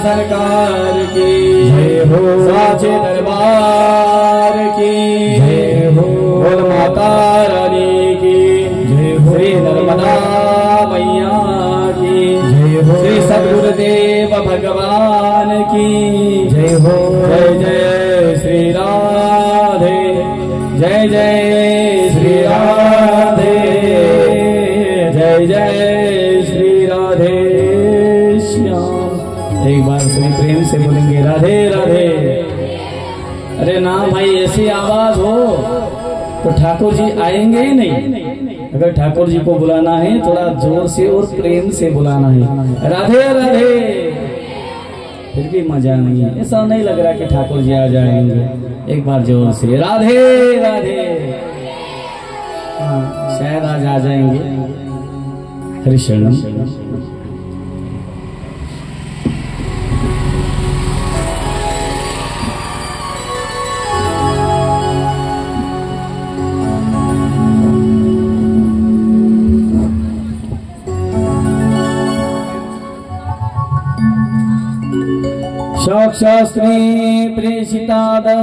सरकार की जय हो, साचे दरबार की जय हो, बोल माता रानी की जय हो, श्री नर्मदा मैया की जय हो, श्री सद्गुरुदेव भगवान की जय हो। जय जय श्री राधे, जय जय श्री राधे, जय जय श्री राधे श्याम। एक बार श्री प्रेम से बोलेंगे राधे राधे। अरे ना भाई, ऐसी आवाज हो तो ठाकुर जी आएंगे ही नहीं। अगर ठाकुर जी को बुलाना है थोड़ा जोर से और प्रेम से बुलाना है, राधे राधे, फिर भी मजा नहीं है। ऐसा नहीं लग रहा कि ठाकुर जी आ जाएंगे। एक बार जोर से राधे राधे। हाँ, शायद आज आ जाएंगे। हरि शरणम। शास्त्री प्रेषिता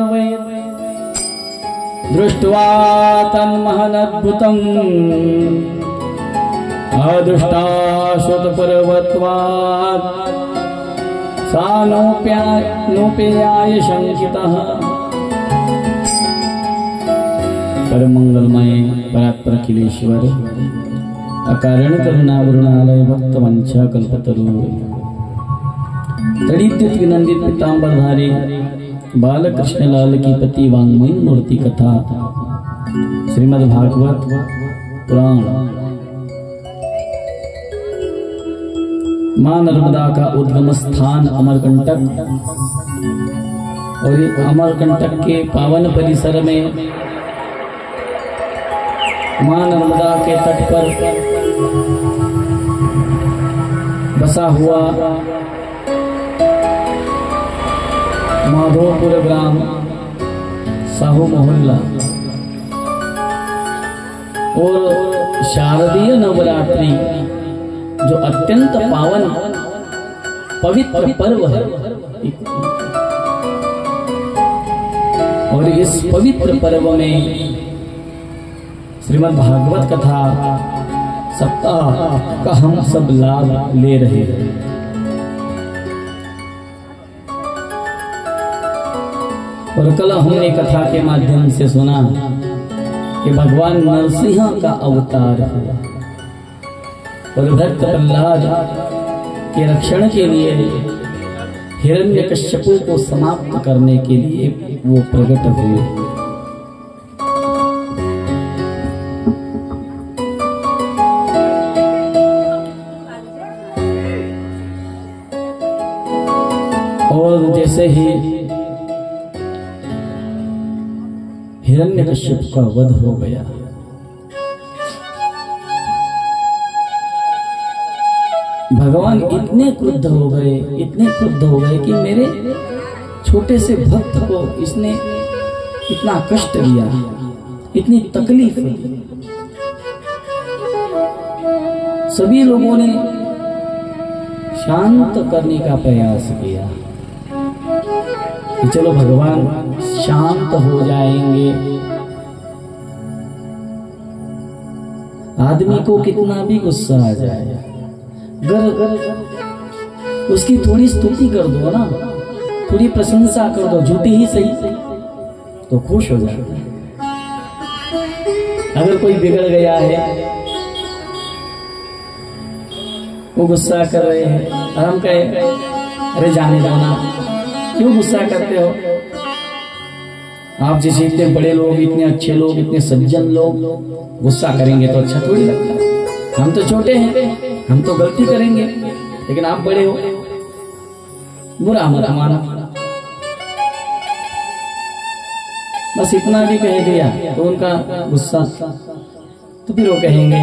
वै दृष्ट्वा तन्महनद्भुतम् अदृष्टा श्रुतपर्वत्वात् सा नोपेयाय शंकितः। परम मंगलमय परात्पर अखिलेश्वर अकारण करुणावरुणालय भक्तवंशा कल्पतरु तड़ित विनंदित पीतांबरधारी बालकृष्ण लाल की पति वांग्मयी मूर्ति कथा श्रीमद् भागवत पुराण। मां नर्मदा का उद्गम स्थान अमरकंटक, और ये अमरकंटक के पावन परिसर में मां नर्मदा के तट पर बसा हुआ माधोपुर ग्राम साहू मोहल्ला और शारदीय नवरात्रि जो अत्यंत पावन पवित्र पर्व है, और इस पवित्र पर्व में श्रीमद् भागवत कथा सप्ताह का हम सब लाभ ले रहे हैं। और कल हमने कथा के माध्यम से सुना कि भगवान नरसिंह का अवतार हुआ और भक्त प्रहलाद के रक्षण के लिए हिरण्यकश्यपु को समाप्त करने के लिए वो प्रकट हुए। और जैसे ही हिरण्यकश्यप का वध हो गया, भगवान इतने क्रुद्ध हो गए, इतने क्रुद्ध हो गए कि मेरे छोटे से भक्त को इसने इतना कष्ट दिया, इतनी तकलीफ दी। सभी लोगों ने शांत करने का प्रयास किया कि चलो भगवान शांत हो जाएंगे। आदमी को कितना भी गुस्सा आ जाए, अगर उसकी थोड़ी स्तुति कर दो ना, थोड़ी प्रशंसा कर दो, झूठी ही सही, तो खुश हो जाता है। अगर कोई बिगड़ गया है, वो गुस्सा कर रहे हैं और हम कहे अरे जाने दो ना, क्यों गुस्सा करते हो? आप जैसे इतने बड़े लोग, इतने अच्छे लोग, इतने सज्जन लोग गुस्सा करेंगे तो अच्छा थोड़ी लगता है। हम तो छोटे हैं, हम तो गलती करेंगे, लेकिन आप बड़े हो, बुरा मत मानो। बस इतना भी कह दिया तो उनका गुस्सा, तो फिर वो कहेंगे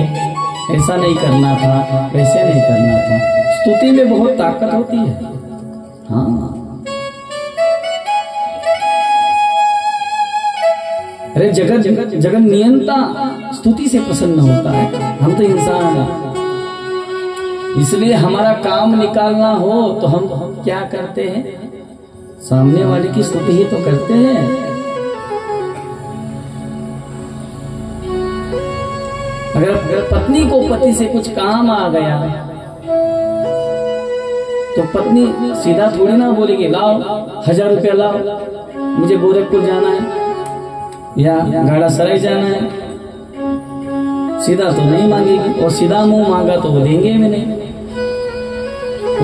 ऐसा नहीं करना था, वैसे नहीं करना था। स्तुति में बहुत ताकत होती है। हाँ, अरे जगत नियंता स्तुति से प्रसन्न होता है। हम तो इंसान हैं, इसलिए हमारा काम निकालना हो तो हम क्या करते हैं? सामने वाले की स्तुति ही तो करते हैं। अगर पत्नी को पति से कुछ काम आ गया तो पत्नी सीधा थोड़ी ना बोलेगी लाओ 1000 रुपया लाओ, मुझे गोरखपुर जाना है या गाड़ा सराय जाना है। सीधा तो नहीं मांगेगी, और सीधा मुंह मांगा तो वो देंगे भी नहीं।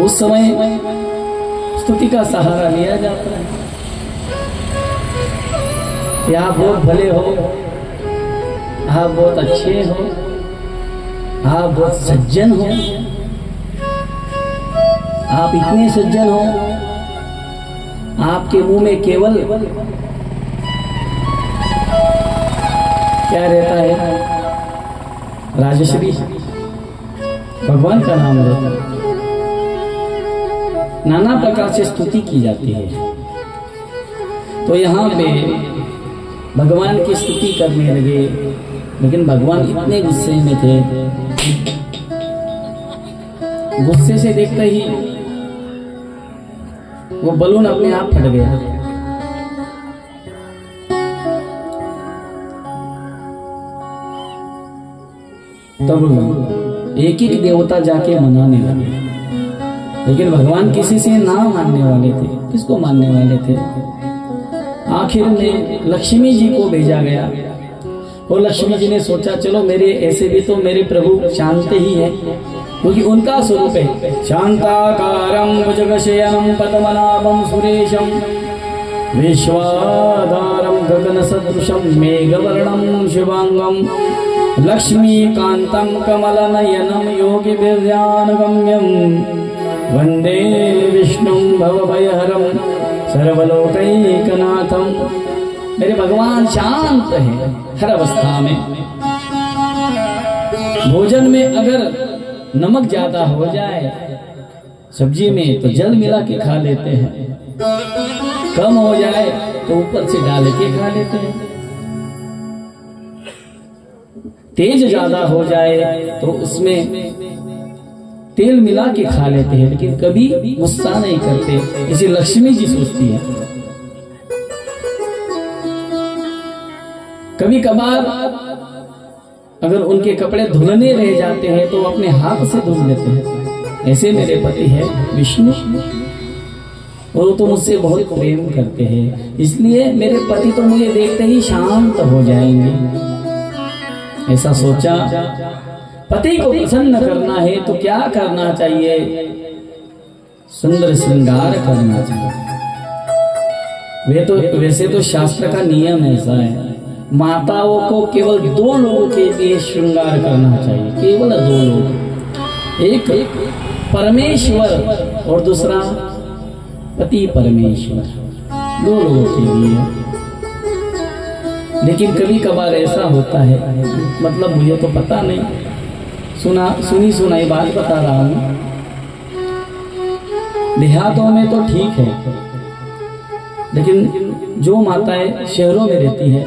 उस समय स्तुति का सहारा लिया जाता है कि आप बहुत भले हो, आप बहुत अच्छे हो, आप बहुत सज्जन हो, आप इतने सज्जन हो, आपके मुंह में केवल क्या रहता है? राजश्री, भगवान का नाम रहता है। नाना प्रकार से स्तुति की जाती है। तो यहाँ पे भगवान की स्तुति करने लगे, लेकिन भगवान इतने गुस्से में थे, गुस्से से देखते ही वो बलून अपने आप फट गया। तब एक एक देवता जाके मनाने लगे, लेकिन भगवान किसी से ना मानने वाले थे। किसको मानने वाले थे? आखिर में लक्ष्मी जी को भेजा गया। और लक्ष्मी जी ने सोचा चलो मेरे ऐसे भी तो मेरे प्रभु शांत ही है, क्योंकि उनका स्वरूप है शांताकारं भुजगशयनं पद्मनाभं सुरेशं विश्वाधारं गगनसदृशं मेघवर्णं शुभांगं लक्ष्मीकान्तं कमलनयनं योगिभिर्ध्यानगम्यं वंदे विष्णुं भवभयहरं सर्वलोकैकनाथं। मेरे भगवान शांत है हर अवस्था में। भोजन में अगर नमक ज्यादा हो जाए सब्जी में तो जल मिला के खा लेते हैं, कम हो जाए तो ऊपर से डाल के खा लेते हैं, तेज ज्यादा हो जाए तो उसमें तेल मिला के खा लेते हैं, लेकिन कभी गुस्सा नहीं करते। इसे लक्ष्मी जी सोचती है। कभी कभार अगर उनके कपड़े धुलने रह जाते हैं तो अपने हाथ से धुल लेते हैं। ऐसे मेरे पति है विष्णु, और वो तो मुझसे बहुत प्रेम करते हैं, इसलिए मेरे पति तो मुझे देखते ही शांत हो जाएंगे। ऐसा सोचा। पति को प्रसन्न करना है तो क्या करना चाहिए? सुंदर श्रृंगार करना चाहिए। वैसे तो शास्त्र का नियम ऐसा है, माताओं को केवल 2 लोगों के लिए श्रृंगार करना चाहिए, केवल 2 लोग, एक परमेश्वर और दूसरा पति परमेश्वर, 2 लोगों के लिए। लेकिन कभी कभार ऐसा होता है, मतलब मुझे तो पता नहीं, सुनी सुनाई बात बता रहा हूं। देहातों में तो ठीक है, लेकिन जो माताएं शहरों में रहती है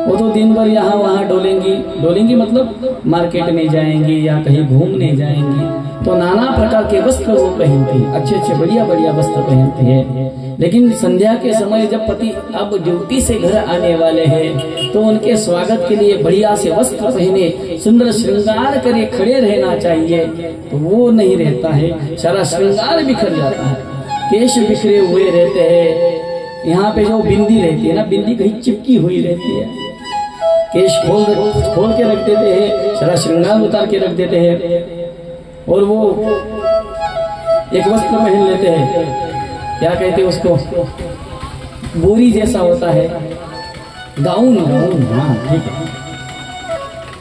वो तो दिन भर यहाँ वहाँ डोलेंगी मतलब मार्केट में जाएंगी या कहीं घूमने जाएंगी, तो नाना प्रकार के वस्त्र वो पहनती है, अच्छे अच्छे बढ़िया बढ़िया वस्त्र पहनती है। लेकिन संध्या के समय जब पति अब ड्यूटी से घर आने वाले हैं तो उनके स्वागत के लिए बढ़िया से वस्त्र पहने सुंदर श्रृंगार करे खड़े रहना चाहिए, तो वो नहीं रहता है, सारा श्रृंगार बिखर जाता है, केश बिखरे हुए रहते हैं। यहाँ पे जो बिंदी रहती है ना, बिंदी कहीं चिपकी हुई रहती है, केश खोल के रख देते हैं, सारा श्रृंगार उतार के रख देते हैं, और वो एक वस्त्र पहन लेते हैं, क्या कहते हैं उसको, बोरी जैसा होता है, गाउन। हाँ ठीक है,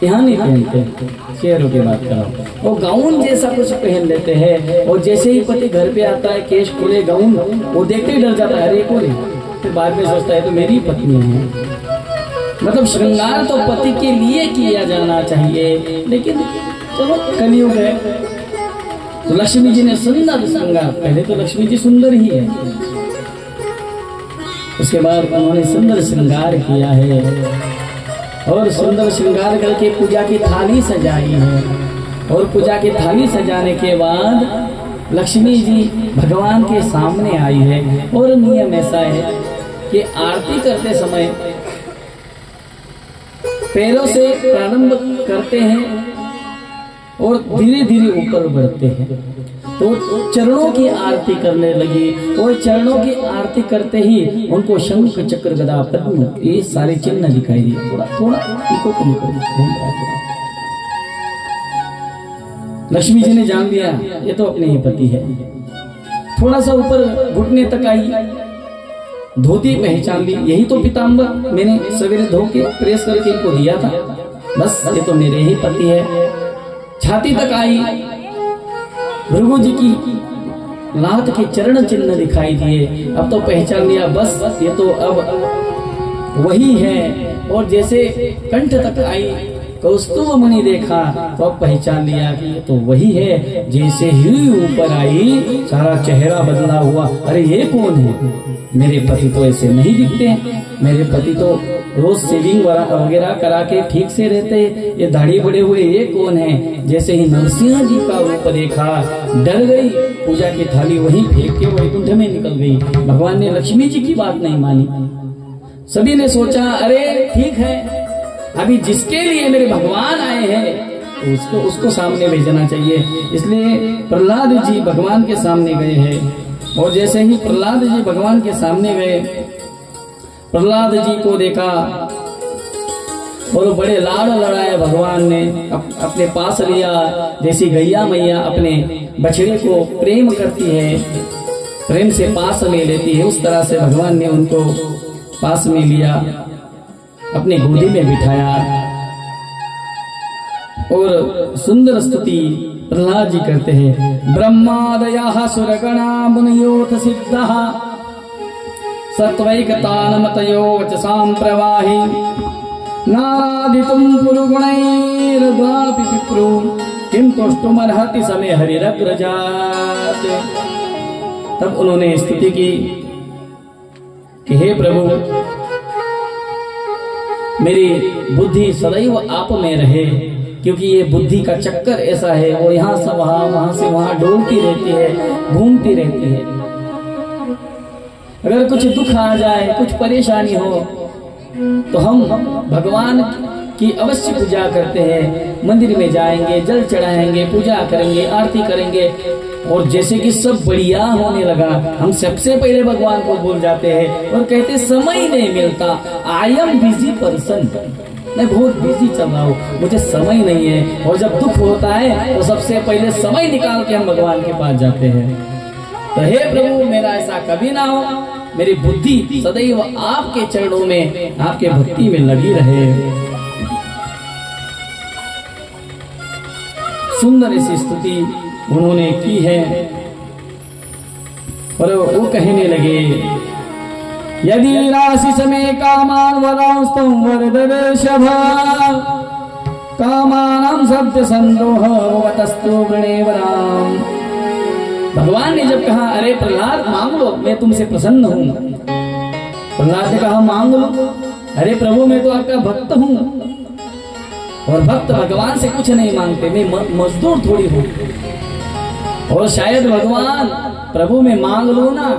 यहाँ नहीं पहनते, शहरों की बात कर रहा हूँ। वो गाउन जैसा कुछ पहन लेते हैं, और जैसे ही पति घर पे आता है केश खोले गाउन, वो देखते ही डर जाता है, अरे कौन है, फिर बाद में सोचता है तो मेरी पत्नी है। मतलब श्रृंगार तो पति के लिए किया जाना चाहिए, लेकिन चलो कलयुग है तो लक्ष्मी जी ने सुंदर श्रृंगार, पहले तो लक्ष्मी जी सुंदर ही है, उसके बाद उन्होंने सुंदर श्रृंगार किया है और सुंदर श्रृंगार करके पूजा की थाली सजाई है। और पूजा की थाली सजाने के बाद लक्ष्मी जी भगवान के सामने आई है। और नियम ऐसा है कि आरती करते समय पैरों से प्रारंभ करते हैं और धीरे धीरे ऊपर बढ़ते हैं। तो चरणों की आरती करने लगी और चरणों की आरती करते ही उनको शंख चक्र गदा पद्म ये सारे चिन्ह दिखाई दिए। थोड़ा थोड़ा इको कम करो। लक्ष्मी जी ने जान लिया ये तो अपने ही पति है। थोड़ा सा ऊपर घुटने तक आई, धोती पहचान ली, यही तो पीताम्बर मैंने सवेरे धो के प्रेस करके इनको दिया था, बस ये तो मेरे ही पति है। छाती तक आई, भृगु जी की लात के चरण चिन्ह दिखाई दिए। अब तो पहचान लिया बस ये तो अब वही है। और जैसे कंठ तक आई, कौस्तुभ मुनि देखा तो अब पहचान लिया कि ये तो वही है। जैसे ही ऊपर आई सारा चेहरा बदला हुआ। अरे ये कौन है? मेरे पति तो ऐसे नहीं दिखते, मेरे पति तो रोज सेविंग वगैरह करा के ठीक से रहते, ये दाढ़ी बड़े हुए ये कौन है? जैसे ही नरसिंह जी का रूप देखा डर गई, पूजा की थाली वहीं फेंक के वैकुंठ में निकल गई। भगवान ने लक्ष्मी जी की बात नहीं मानी। सभी ने सोचा अरे ठीक है, अभी जिसके लिए मेरे भगवान आए हैं तो उसको सामने भेजना चाहिए। इसलिए प्रहलाद जी भगवान के सामने गए हैं। और जैसे ही प्रहलाद जी भगवान के सामने गए, प्रहलाद जी को देखा और बड़े लाड़ लड़ाए भगवान ने अपने पास लिया। जैसी गैया मैया अपने बछड़े को प्रेम करती है, प्रेम से पास ले लेती है, उस तरह से भगवान ने उनको पास में लिया, अपने गोदी में बिठाया। और सुंदर स्तुति प्रहलाद जी करते हैं। ब्रह्मादयः सुरगणा मुनयोऽथ सिद्धः सत्वैकतानमतयो वचसां प्रवाहि नाराधितुं पुरुगुणैर्द्वापि पिप्रू किं तुष्टुमर्हति समे हरिरग्रजात्। तब उन्होंने स्तुति की कि हे प्रभु, मेरी बुद्धि सदैव आप में रहे, क्योंकि ये बुद्धि का चक्कर ऐसा है, वो यहाँ से वहां से वहां डोलती रहती है, घूमती रहती है। अगर कुछ दुख आ जाए, कुछ परेशानी हो तो हम भगवान की अवश्य पूजा करते हैं, मंदिर में जाएंगे, जल चढ़ाएंगे, पूजा करेंगे, आरती करेंगे। और जैसे कि सब बढ़िया होने लगा, हम सबसे पहले भगवान को भूल जाते हैं और कहते समय नहीं मिलता, आई एम बिजी पर्सन, मैं बहुत बिजी चल रहा हूँ, मुझे समय नहीं है। और जब दुख होता है तो सबसे पहले समय निकाल के हम भगवान के पास जाते हैं। तो हे प्रभु, मेरा ऐसा कभी ना हो, मेरी बुद्धि सदैव आपके चरणों में, आपके भक्ति में लगी रहे। सुंदर ऐसी स्तुति उन्होंने की है। और वो कहने लगे, यदि राशि समय कामान वरांस्तम वरदर्शभ कामानां सत्य संदोह वतस्तु वृणेवराम। भगवान ने जब कहा अरे प्रहलाद मांग लो, मैं तुमसे प्रसन्न हूँ। प्रहलाद ने कहा मांग लो। अरे प्रभु, मैं तो आपका भक्त हूँ और भक्त भगवान से कुछ नहीं मांगते, मैं मजदूर थोड़ी हूँ। और शायद भगवान प्रभु में मांग लो ना,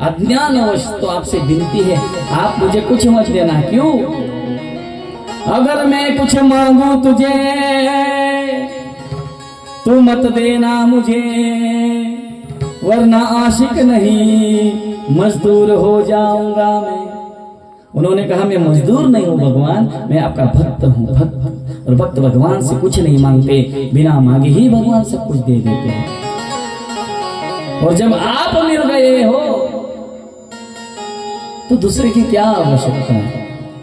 अज्ञानवश तो आपसे विनती है, आप मुझे कुछ मत देना। क्यों? अगर मैं कुछ मांगू तुझे तो मत देना मुझे, वरना आशिक नहीं मजदूर हो जाऊंगा मैं। उन्होंने कहा मैं मजदूर नहीं हूँ भगवान, मैं आपका भक्त हूँ, भक्त। और भक्त भगवान से कुछ नहीं मांगते, बिना मांगे ही भगवान सब कुछ दे देते हैं। और जब आप मिल गए हो तो दूसरे की क्या आवश्यकता,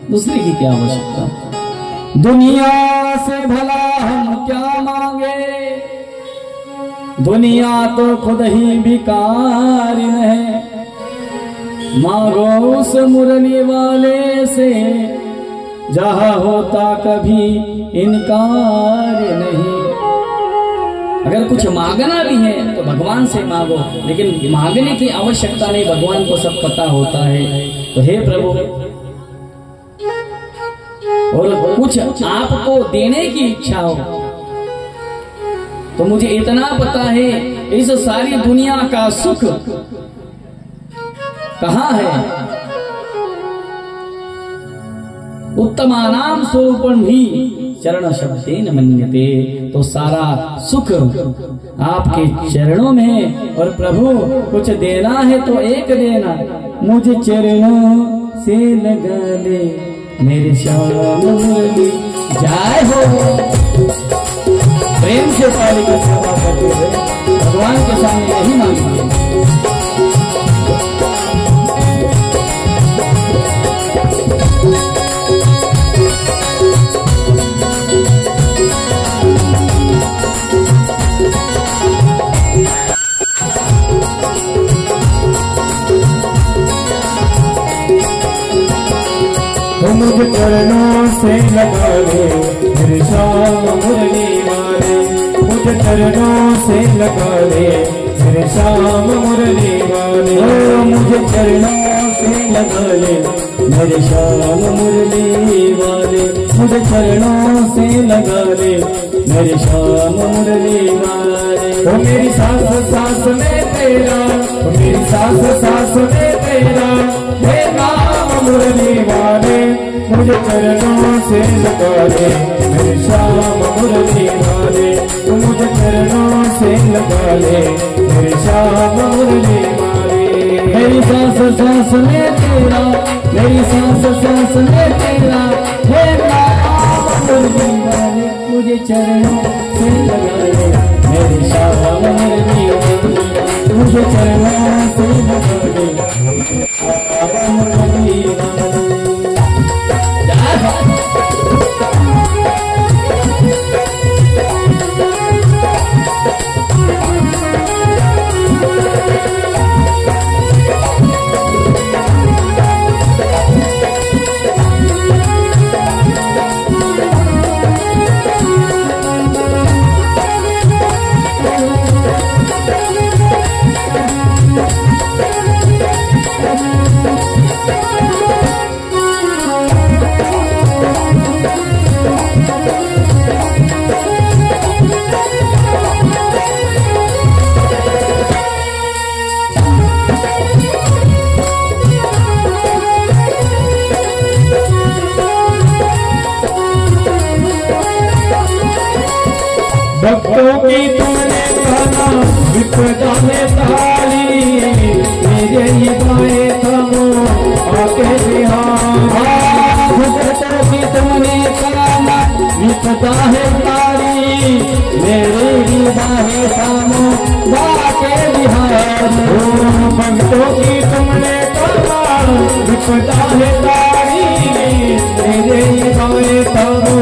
दूसरे की क्या आवश्यकता। दुनिया से भला हम क्या मांगे, दुनिया तो खुद ही भिखारिन है। मांगो उस मुरली वाले से जहाँ होता कभी इनकार नहीं। अगर कुछ मांगना भी है तो भगवान से मांगो, लेकिन मांगने की आवश्यकता नहीं, भगवान को सब पता होता है। तो हे प्रभु, और कुछ आपको देने की इच्छा हो तो मुझे इतना पता है, इस सारी दुनिया का सुख कहाँ है? उत्तमानाम स्वरूपम ही चरण शब्देन मन्यते। तो सारा सुख आपके चरणों में है। और प्रभु कुछ देना है तो एक देना, मुझे चरणों से लगा ले मेरे श्याम मुरली। जय हो। प्रेम से ताली की सेवा करते हुए भगवान के सामने यही मांगना है। मुझे चरणों से लगा ले मेरे श्याम मुरली वाले, मुझे चरणों से लगा ले मेरे श्याम मुरली वाले। मुझे चरणों से लगा ले मेरे श्याम मुरली वाले, मुझे चरणों से लगा ले मेरे श्याम मुरली वाले। ओ मेरी सांस सांस में तेरा, ओ मेरी सांस सांस में तेरा, हे नाम मुरली वाले। मुझे चरणों से लगा ले मेरे श्याम मुरली वाले, मुझे चरणों से लगा ले मेरे श्याम मुरली वाले। मेरी सांस सांस में तेरा, मेरी सांस सांस में तेरा, हे नाम मुरली वाले। मुझे चरणों से लगा ले मेरे श्याम मुरली वाले, मुझे चरणों से लगा ले मेरे श्याम मुरली वाले। भक्तों की तुमने गाना विपदा में ताली, मेरे ही गाए थमो आके बिहार। भक्तों की तुमने गाना विपदा है ताली, मेरे ही गाए थमो आके बिहार। भक्तों की तुमने गाना विपदा है ताली, मेरे ही गाए थमो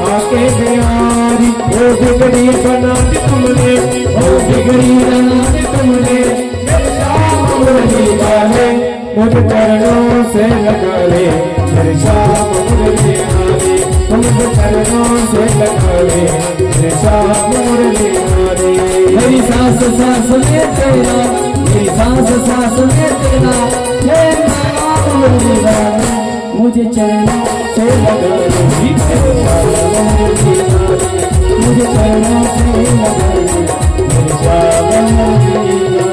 आके बिहारी। ओ बिगड़ी बना दी तुमने, ओ बिगड़ी बना दी तुमने मेरे श्याम मुरली वाले। मुझे चरणों से लगा ले मेरे श्याम मुरली वाले, मुझे चरणों से लगा ले मेरे श्याम मुरली वाले। मेरी सांस सांस में तेरा, मेरी सांस सांस में तेरा, हे नाम मुरली वाले। मुझे चरणों से लगा ले मेरे श्याम मुरली वाले, मुझे चरणों से लगा ले मेरे श्याम मुरली वाले।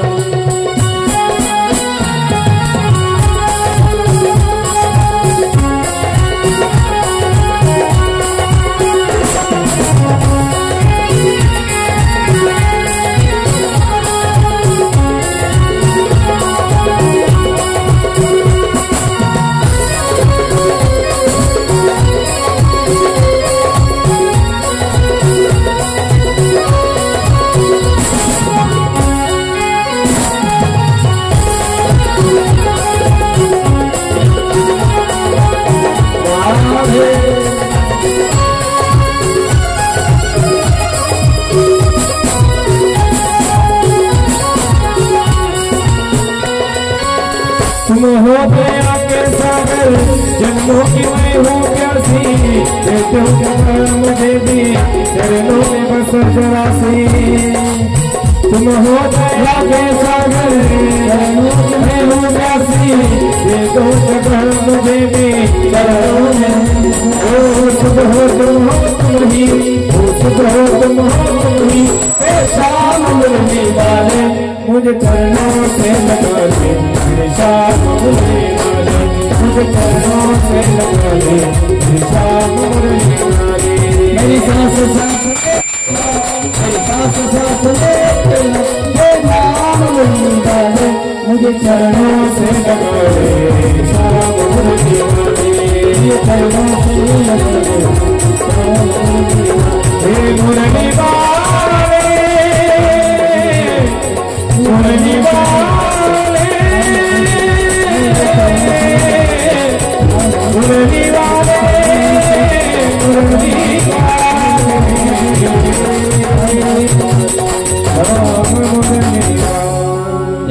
तुम हो गया के सागर जन्मों की मैं हूँ प्यासी, देते हो मुझे भी चरणों में बस जरा सी। तुम हो दया के सागर, चरणों में हूँ दासी, दे दो जगह मुझे भी चरणों में। ओ शुभ हो तुम ही, ओ शुभ हो तुम ही, श्याम मुरली वाले मुझे चरणों से लगा ले, मेरे श्याम मुरली वाले मुझे चरणों से लगा ले, मेरे श्याम मुरली वाले। मेरी सांस सांस मेरी सांस सांस ले नाम मुरली वाले मुझे चरणों से लगा ले, श्याम मुरली वाले चरणों से लगा ले, हे मुरली वाले मुरली वाले मुरली वाले मुरली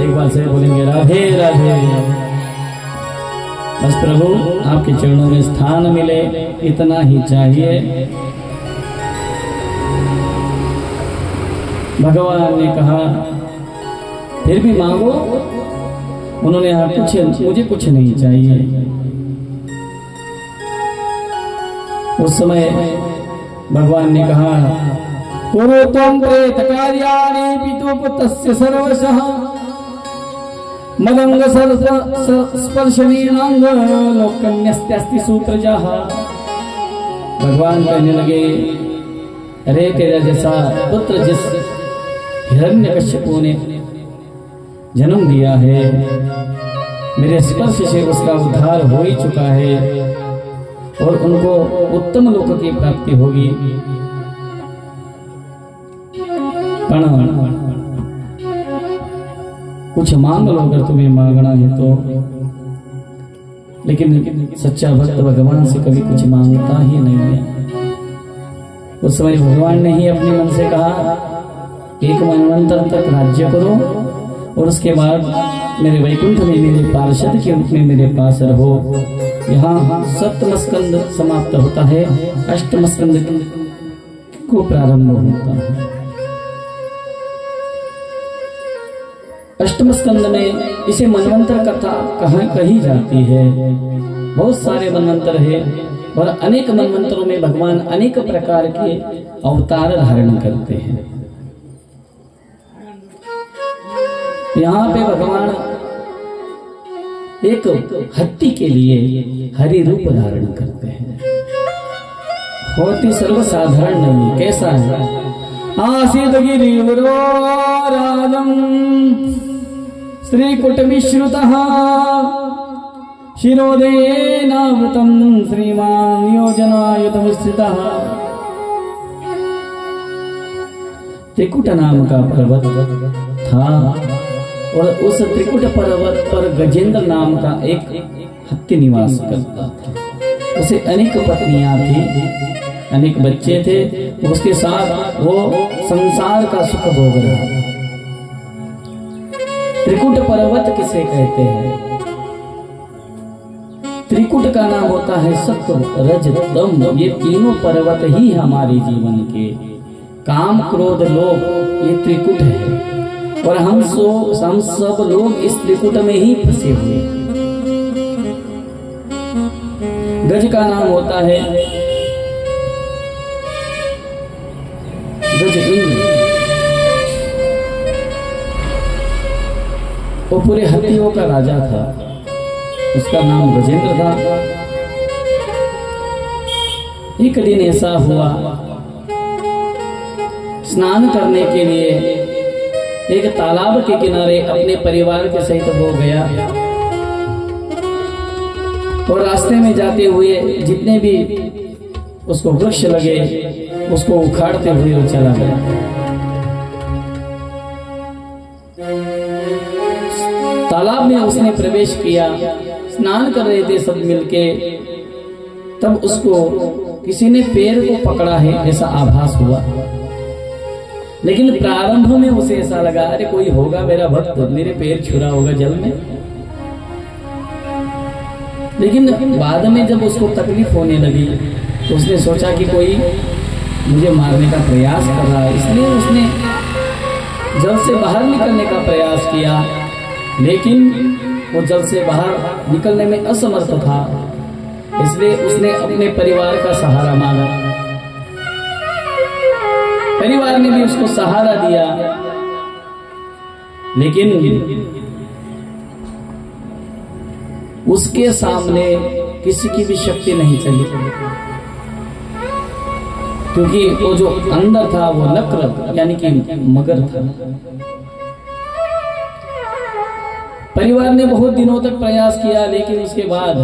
एक बार से बोलेंगे राधे राधे। बस प्रभु आपके चरणों में स्थान मिले इतना ही चाहिए। भगवान ने कहा फिर भी मांगो। उन्होंने आप मुझे कुछ नहीं चाहिए। उस समय भगवान ने कहा कुरु त्वं प्रेत कार्याणि पितुपुत्रस्य सर्वशः मदंग स्पर्शनीनांग लोकन्यस्त्यास्ति सूत्रजः। भगवान कहने लगे अरे तेरा जैसा पुत्र जिस हिरण्यकश्यपु ने जन्म दिया है, मेरे स्पर्श से उसका उद्धार हो ही चुका है और उनको उत्तम लोक की प्राप्ति होगी। कुछ मांग लो अगर तुम्हें मांगना है तो। लेकिन सच्चा भक्त भगवान से कभी कुछ मांगता ही नहीं है। उस समय भगवान ने ही अपने मन से कहा एक मनवंतर तक राज्य करो और उसके बाद मेरे वैकुंठ में मेरे पार्षद के रूप में मेरे पास रहो। यहाँ सप्तम स्कंद समाप्त होता है, अष्टम स्कंद को प्रारंभ होता है। अष्टम स्कंद में इसे मनवंतर कथा कही जाती है। बहुत सारे मनवंतर है और अनेक मनवंतरों में भगवान अनेक प्रकार के अवतार धारण करते हैं। यहाँ पे भगवान एक हत्ती के लिए हरि रूप धारण करते हैं। बहुत ही सर्वसाधारण नहीं। कैसा है? आसीद गिरिवरो राजम श्रीकुटमिश्रुतः शिरोदेनावृतं श्रीमान् योजनायुतमुस्थितः। त्रिकुट नाम का पर्वत था और उस त्रिकुट पर्वत पर गजेंद्र नाम का एक हत्ती निवास करता था। उसे अनेक पत्नियां थी, अनेक बच्चे थे। उसके साथ वो संसार का सुख भोग रहा। त्रिकुट पर्वत किसे कहते हैं? त्रिकुट का नाम होता है सत्व रज तम। ये तीनों पर्वत ही हमारे जीवन के काम क्रोध लोभ ये त्रिकुट है और हम सब लोग इस त्रिकुट में ही फंसे हुए। गज का नाम होता है गज इंद्र। वो पूरे हत्तियों का राजा था, उसका नाम गजेंद्र था। एक दिन ऐसा हुआ, स्नान करने के लिए एक तालाब के किनारे अपने परिवार के सहित वो गया और रास्ते में जाते हुए जितने भी उसको वृक्ष लगे उसको उखाड़ते हुए वो चला गया। तालाब में उसने प्रवेश किया, स्नान कर रहे थे सब मिलके। तब उसको किसी ने पैर को पकड़ा है ऐसा आभास हुआ। लेकिन प्रारंभ में उसे ऐसा लगा अरे कोई होगा मेरा भक्त, मेरे पैर छुरा होगा जल में। लेकिन बाद में जब उसको तकलीफ होने लगी तो उसने सोचा कि कोई मुझे मारने का प्रयास कर रहा है, इसलिए उसने जल से बाहर निकलने का प्रयास किया, लेकिन वो जल से बाहर निकलने में असमर्थ था। इसलिए उसने अपने परिवार का सहारा मांगा। परिवार ने भी उसको सहारा दिया, लेकिन उसके सामने किसी की भी शक्ति नहीं चली, क्योंकि वो जो अंदर था वो नक्र यानी कि मगर था। परिवार ने बहुत दिनों तक प्रयास किया, लेकिन उसके बाद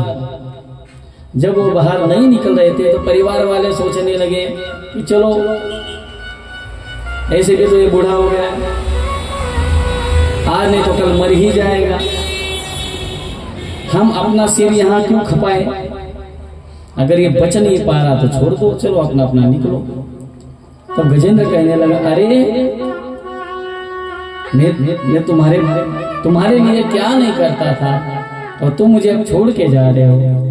जब वो बाहर नहीं निकल रहे थे तो परिवार वाले सोचने लगे कि चलो ऐसे भी तो ये बूढ़ा हो गया, आज नहीं तो कल मर ही जाएगा, हम अपना सिर यहाँ क्यों खपाए, अगर ये बच नहीं पा रहा तो छोड़ दो, चलो अपना अपना निकलो। तब गजेंद्र कहने लगा, अरे मैं तुम्हारे लिए क्या नहीं करता था, और तुम मुझे अब छोड़ के जा रहे हो।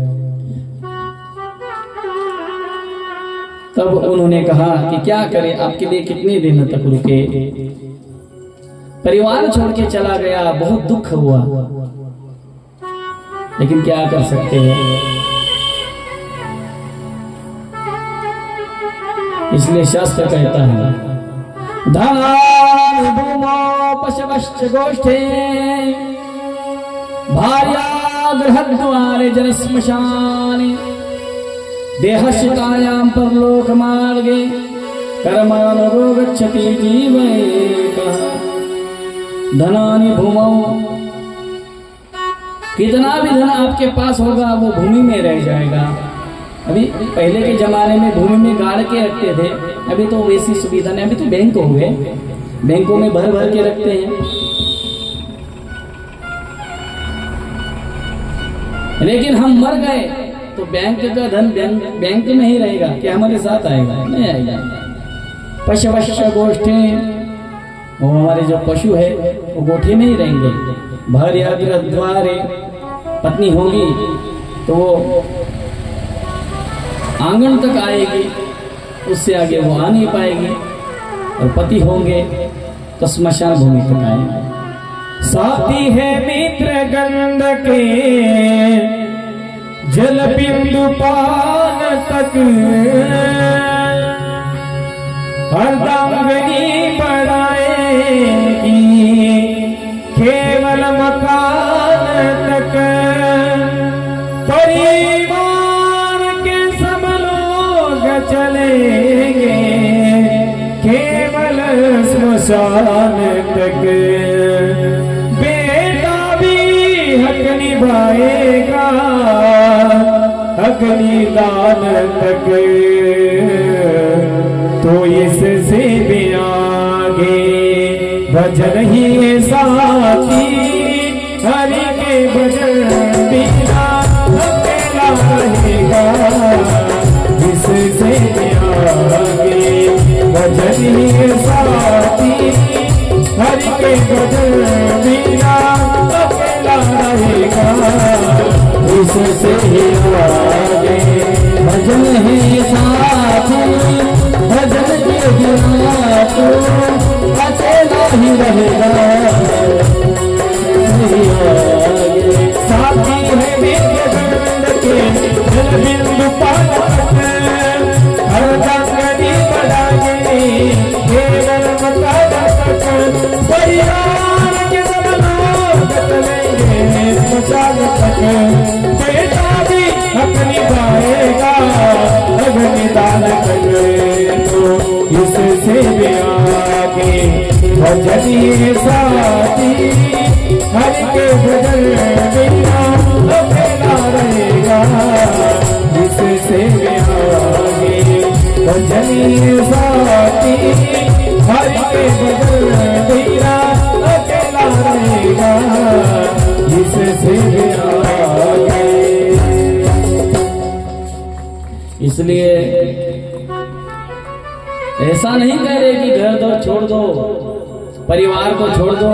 तब उन्होंने कहा कि क्या करें, आपके लिए कितने दिन तक रुके। परिवार छोड़ के चला गया, बहुत दुख हुआ, लेकिन क्या कर सकते हैं। इसलिए शास्त्र कहता है, धनानि भूमौ पशवश्च गोष्ठे भार्या गृहद्वारे जनश्मशाने देहस्य कायां परलोक मार्गे कर्मानुगो गच्छति जीवैकः। धनानि भूमौ, कितना भी धन आपके पास होगा वो भूमि में रह जाएगा। अभी पहले के जमाने में भूमि में गाड़ के रखते थे, अभी तो वैसी सुविधा नहीं, अभी तो बैंक हो गए, बैंकों में भर भर के रखते हैं। लेकिन हम मर गए तो बैंक का धन बैंक में ही रहेगा, क्या हमारे साथ आएगा? नहीं आएगा। पशवश्च गोष्ठे, वो हमारे जो पशु है वो गोठे में ही रहेंगे। भार्या गृहद्वारे, पत्नी होगी तो वो आंगन तक आएगी, उससे आगे वो आ नहीं पाएगी, और पति होंगे तो स्मशान भूमि तक आएंगे। साथी है मित्र गंध के जल बिंदु पान तक, अर्धांगनी बढ़ाएगी केवल मकान तक। परिवार के सब लोग चलेंगे केवल स्मशान तक। बेटा भी हक निभाएगा अग्निदान तक, तो इससे भी आगे भजन ही साथी, हरि के भजन बिना अकेला रहेगा। इससे भी आगे भजन ही साथी, हरि के भजन बिना अकेला रहेगा। इससे ही आगे भजन ही साथी, भजन के बिना तो अकेला ही रहेगा। साथी है मित्र गंध के जल बिंदु पान तक, अर्धांगनी बढ़ाएंगे केवल मकान तक। परिवार के सब लोग चलेंगे स्मशान तक। बेटा भी हक निभाएगा अग्निदान तक, तो इससे भी आगे भजन साथी, हरि के भजन बिना अकेला रहेगा। इससे भी आगे भजन साथी, हरि के भजन बिना अकेला रहेगा। इससे भी आगे। इसलिए ऐसा नहीं कह रहे कि घर दो छोड़ दो, परिवार को छोड़ दो,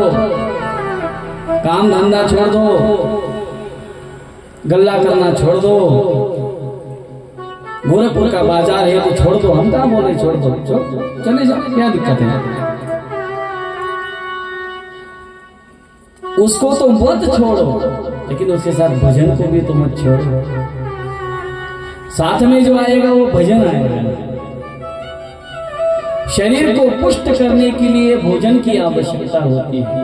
काम धंधा छोड़ दो, गल्ला करना छोड़ दो, गोरखपुर का बाजार है तो छोड़ दो। हम कहाँ बोले छोड़ दो, चले जाओ, क्या दिक्कत है। उसको तो मत छोड़ो, लेकिन उसके साथ भजन को भी तो मत छोड़ो। साथ में जो आएगा वो भजन आएगा। शरीर को पुष्ट करने के लिए भोजन की आवश्यकता होती है।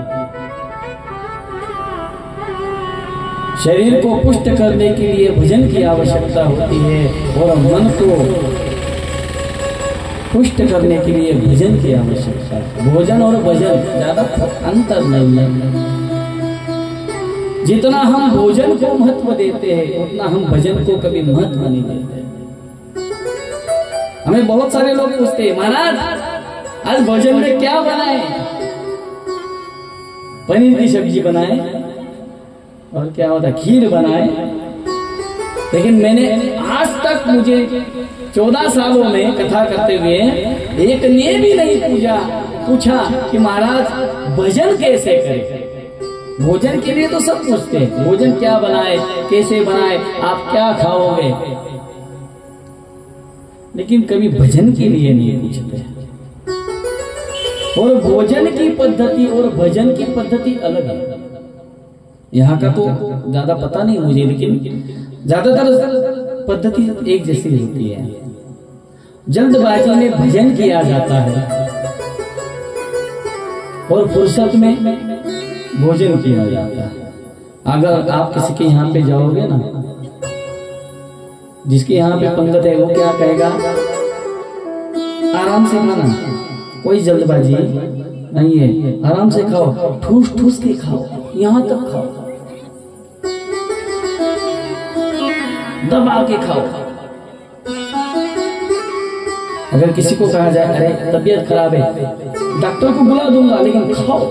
शरीर को पुष्ट करने के लिए भजन की आवश्यकता होती है, और मन को पुष्ट करने के लिए भजन की आवश्यकता है। भोजन और भजन ज्यादा अंतर नहीं है। जितना हम भोजन को महत्व देते हैं, उतना हम भजन को कभी महत्व नहीं देते। हमें बहुत सारे लोग पूछते हैं, महाराज आज भोजन में क्या बनाए? पनीर की सब्जी बनाए, और क्या होता है, खीर बनाए। लेकिन मैंने आज तक, मुझे 14 सालों में कथा करते हुए एक ने भी नहीं पूछा कि महाराज भजन कैसे करें। भोजन के लिए तो सब पूछते हैं, भोजन क्या बनाए, कैसे बनाए, आप क्या खाओगे, लेकिन कभी भजन के लिए नहीं पूछते। और भोजन की पद्धति और भजन की पद्धति अलग है। यहाँ का तो ज्यादा पता नहीं मुझे, लेकिन ज्यादातर पद्धति एक जैसी होती है। जल्दबाजी में भजन किया जाता है और फुर्सत में भोजन किया जाता है। अगर आप किसी के यहाँ पे जाओगे ना, जिसके यहाँ पे पंगत है, वो क्या कहेगा, आराम से खाना, कोई जल्दबाजी नहीं है, आराम से खाओ, ठूस ठूस के खाओ, यहाँ तक खाओ, दबा के खाओ। अगर किसी को कहा जाए अरे तबीयत खराब है, डॉक्टर को बुला दूंगा, लेकिन खाओ।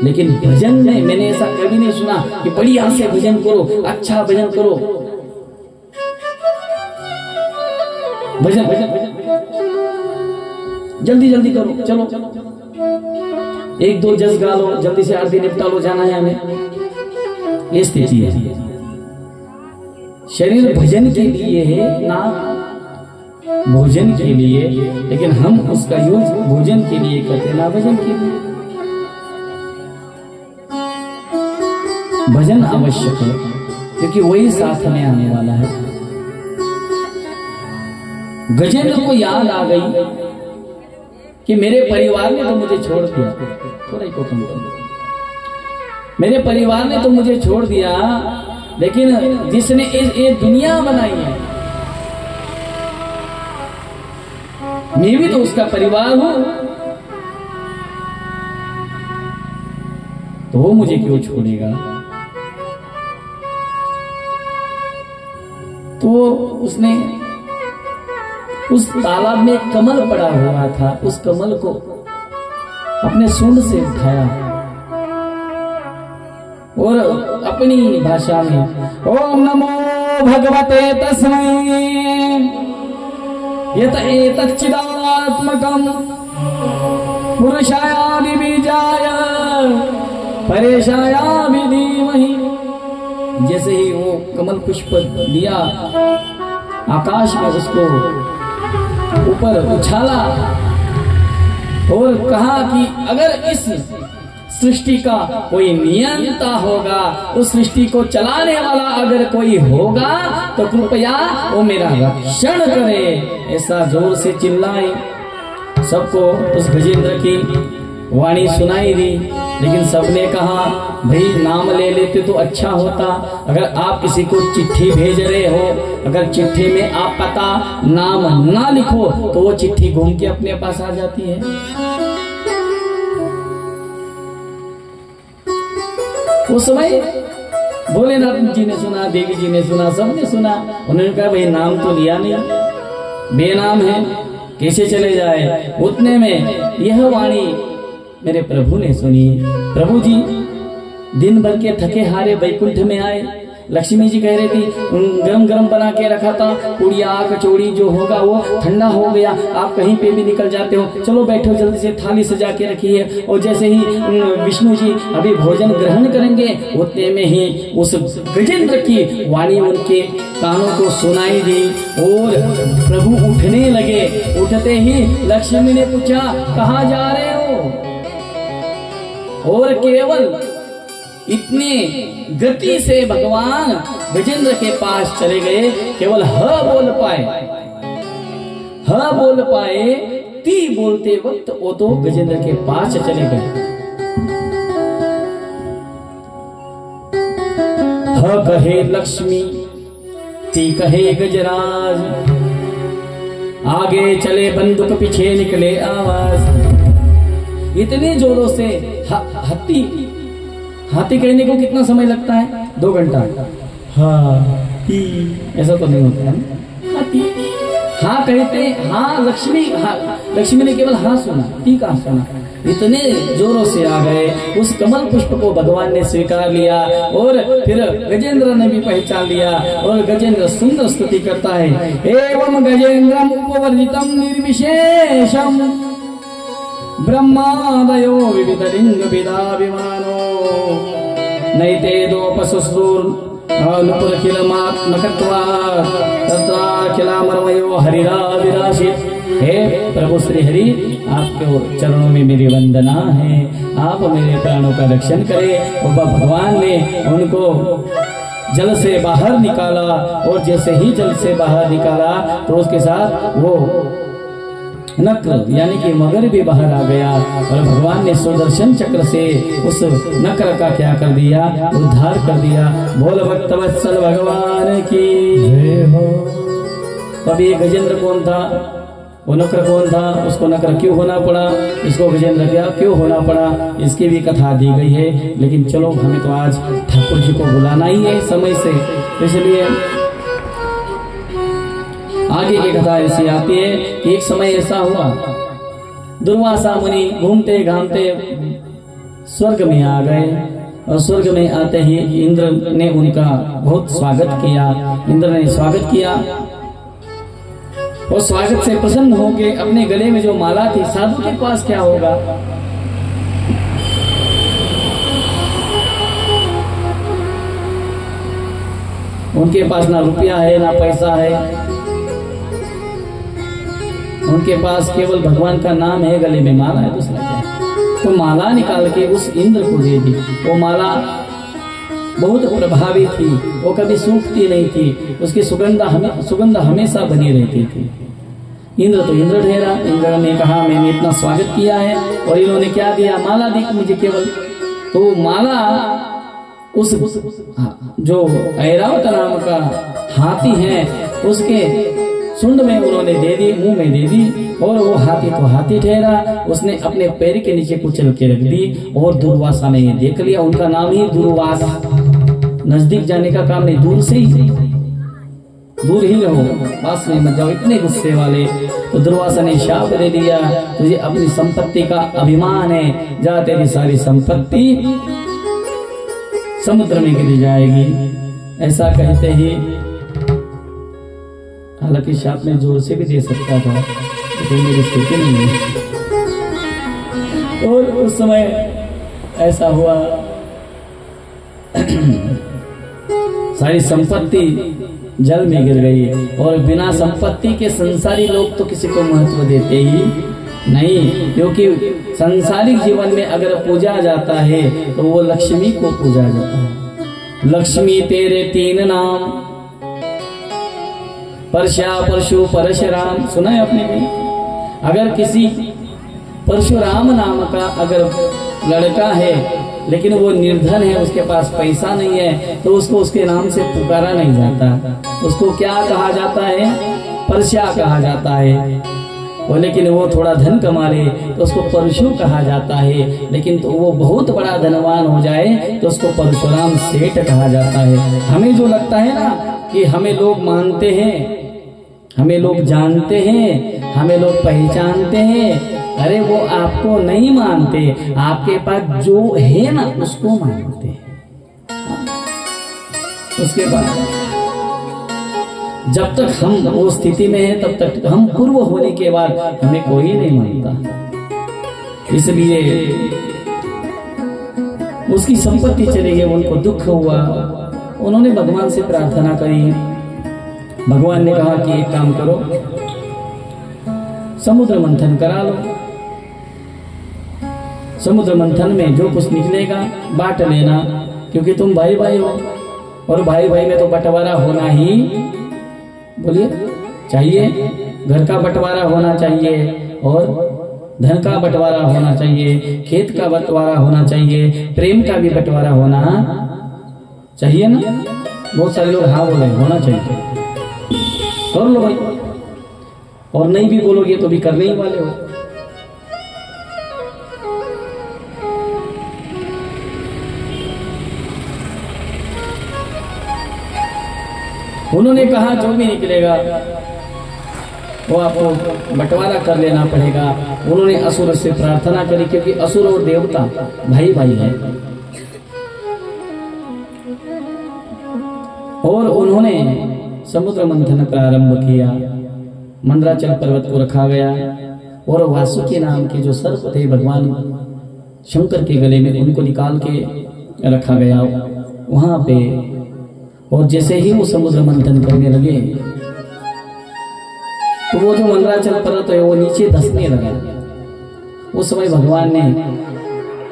लेकिन भजन में मैंने ऐसा कभी नहीं सुना कि बढ़िया से भजन करो, अच्छा भजन करो। भजन भजन भजन जल्दी जल्दी करो, चलो 1-2 जज गा लो, जल्दी से आरती निपटा लो, जाना है हमें। ये स्थिति है। शरीर भजन के लिए है, ना भोजन के लिए, लेकिन हम उसका यूज भोजन के लिए करते, ना भजन के लिए। भजन आवश्यक है, क्योंकि वही साथ में आने वाला है। गजेंद्र को याद आ गई कि मेरे परिवार ने तो मुझे छोड़ दिया, थोड़ा ही को कम करो, मेरे परिवार ने तो मुझे छोड़ दिया, लेकिन जिसने ये दुनिया बनाई है, मैं भी तो उसका परिवार हूं, तो वो मुझे क्यों छोड़ेगा। तो उसने उस तालाब में कमल पड़ा हुआ था, उस कमल को अपने सूंड से उठाया और अपनी भाषा में ओम नमो भगवते तस्मै यत एतच्चिदात्मकं पुरुषाय बीजाय परेशाय धीमहि। जैसे ही वो कमल पुष्प लिया, आकाश में उसको ऊपर उछाला और कहा कि अगर इस सृष्टि का कोई नियंता होगा, उस सृष्टि को चलाने वाला अगर कोई होगा, तो कृपया वो मेरा रक्षण करे। ऐसा जोर से चिल्लाए, सबको उस गजेंद्र की वाणी सुनाई दी, लेकिन सबने कहा भाई नाम ले लेते तो अच्छा होता। अगर आप किसी को चिट्ठी भेज रहे हो, अगर चिट्ठी में आप पता नाम ना लिखो, तो वो चिट्ठी घूम के अपने पास आ जाती है। उस समय भोलेनाथ जी ने सुना, देवी जी ने सुना, सबने सुना। उन्होंने कहा भाई नाम तो लिया नहीं, बेनाम है, कैसे चले जाए। उतने में यह वाणी मेरे प्रभु ने सुनी। प्रभु जी दिन भर के थके हारे वैकुंठ में आए। लक्ष्मी जी कह रही थी गरम गरम बना के रखा था, पूड़िया कचौड़ी जो होगा वो ठंडा हो गया, आप कहीं पे भी निकल जाते हो, चलो बैठो जल्दी से थाली सजा के रखी है। और जैसे ही विष्णु जी अभी भोजन ग्रहण करेंगे, उतने में ही उस गजेंद्र की वाणी उनके कानों को सुनाई दी और प्रभु उठने लगे। उठते ही लक्ष्मी ने पूछा कहाँ जा रहे हो? और केवल इतने गति से भगवान गजेंद्र के पास चले गए, केवल ह बोल पाए, ती बोलते वक्त वो तो गजेंद्र के पास चले गए। ह कहे लक्ष्मी, ती कहे गजराज, आगे चले बंदूक पीछे निकले आवाज। इतने जोरों से हाथी कहने को कितना समय लगता है? 2 घंटा। हाथी ऐसा तो नहीं होता है। हाथी हाँ कहते, हाँ लक्ष्मी ने केवल हाँ सुना, ती कहाँ सुना। इतने जोरों से आ गए, उस कमल पुष्प को भगवान ने स्वीकार लिया और फिर गजेंद्र ने भी पहचान लिया। और गजेंद्र सुंदर स्तुति करता है, एवं गजेंद्रम उपवर्जितम निर्विशेषम ब्रह्मादयो विविध लिंग विदाभिमानो नैते दोपसुसूर तत्राखिलामरमयो हरिराविराशित। हे प्रभु श्री हरि, आपके चरणों में मेरी वंदना है, आप मेरे प्राणों का रक्षण करें। और भगवान ने उनको जल से बाहर निकाला और जैसे ही जल से बाहर निकाला तो उसके साथ वो नक्र यानी कि मगर भी बाहर आ गया। और भगवान ने सुदर्शन चक्र से उस नक्र का क्या कर दिया? उद्धार कर दिया। बोल भक्त वत्सल भगवान की जय हो। अब ये गजेंद्र कौन था? वो नक्र कौन था? उसको नक्र क्यों होना पड़ा? इसको गजेंद्र क्या क्यों होना पड़ा? इसकी भी कथा दी गई है। लेकिन चलो, हमें तो आज ठाकुर जी को बुलाना ही है समय से, इसलिए आगे की कथा ऐसी आती है कि एक समय ऐसा हुआ, दुर्वासा मुनि घूमते घामते स्वर्ग में आ गए। और स्वर्ग में आते ही इंद्र ने उनका बहुत स्वागत किया। इंद्र ने स्वागत किया और स्वागत से प्रसन्न होके अपने गले में जो माला थी, साधु के पास क्या होगा? उनके पास ना रुपया है ना पैसा है, उनके पास केवल भगवान का नाम है, गले में माला है, दूसरा क्या है? तो माला निकाल के उस इंद्र को दे दी। वो माला बहुत प्रभावी थी, वो कभी सूखती नहीं थी, उसकी सुगंध हमेशा बनी रहती थी। इंद्र तो इंद्र ठहरा। इंद्र ने कहा मैंने इतना स्वागत किया है और इन्होंने क्या दिया? माला दी मुझे केवल। तो माला उस जो ऐरावत नाम का हाथी है उसके सुंड में उन्होंने दे दी, मुंह में दे दी। और वो हाथी तो हाथी ठहरा, उसने अपने पैर के नीचे कुचल के रख दी। और दुर्वासा ने देख लिया, उनका नाम ही दुर्वासा। नजदीक जाने का काम नहीं, दूर से ही, दूर ही रहो, पास में मत जाओ, इतने गुस्से वाले। तो दुर्वासा ने शाप दे दिया, तुझे अपनी संपत्ति का अभिमान है, जा तेरी सारी संपत्ति समुद्र में गिर जाएगी। ऐसा कहते ही, हालांकि शाप में जोर से भी दे सकता था, लेकिन मेरी स्थिति नहीं है। और उस समय ऐसा हुआ, सारी संपत्ति जल में गिर गई। और बिना संपत्ति के संसारी लोग तो किसी को महत्व देते ही नहीं, क्योंकि संसारिक जीवन में अगर पूजा जाता है तो वो लक्ष्मी को पूजा जाता है। लक्ष्मी तेरे 3 नाम, परशा परशु परशुराम, सुना है आपने भी? अगर किसी परशुराम नाम का अगर लड़का है लेकिन वो निर्धन है, उसके पास पैसा नहीं है, तो उसको उसके नाम से पुकारा नहीं जाता। उसको क्या कहा जाता है? परशा कहा जाता है। और लेकिन वो थोड़ा धन कमा ले तो उसको परशु कहा जाता है। लेकिन तो वो बहुत बड़ा धनवान हो जाए तो उसको परशुराम सेठ कहा जाता है। हमें जो लगता है ना कि हमें लोग मानते हैं, हमें लोग जानते हैं, हमें लोग पहचानते हैं, अरे वो आपको नहीं मानते, आपके पास जो है ना उसको मानते हैं। उसके बाद जब तक हम वो स्थिति में है तब तक हम पूर्व होने के बाद हमें कोई नहीं मानता। इसलिए उसकी संपत्ति चली गई, उनको दुख हुआ। उन्होंने भगवान से प्रार्थना करी। भगवान ने कहा कि एक काम करो, समुद्र मंथन करा लो। समुद्र मंथन में जो कुछ निकलेगा बांट लेना, क्योंकि तुम भाई भाई हो और भाई भाई में तो बंटवारा होना ही, बोलिए, चाहिए। घर का बंटवारा होना चाहिए और धन का बंटवारा होना चाहिए, खेत का बंटवारा होना चाहिए, प्रेम का भी बंटवारा होना चाहिए ना। बहुत सारे लोग हाँ बोले होना चाहिए, कर लो भाई, और नहीं भी बोलोगे तो भी करने ही वाले हो। उन्होंने कहा जो भी निकलेगा वो आपको बंटवारा कर लेना पड़ेगा। उन्होंने असुर से प्रार्थना करी, क्योंकि असुर और देवता भाई भाई है। और उन्होंने समुद्र मंथन प्रारंभ किया। मंदराचल पर्वत को रखा गया और वासुकी नाम के जो सर्प थे भगवान शंकर के गले में, उनको निकाल के रखा गया वहां पे। और जैसे ही वो समुद्र मंथन करने लगे तो वो जो मंदराचल पर्वत है वो नीचे धंसने लगा। उस समय भगवान ने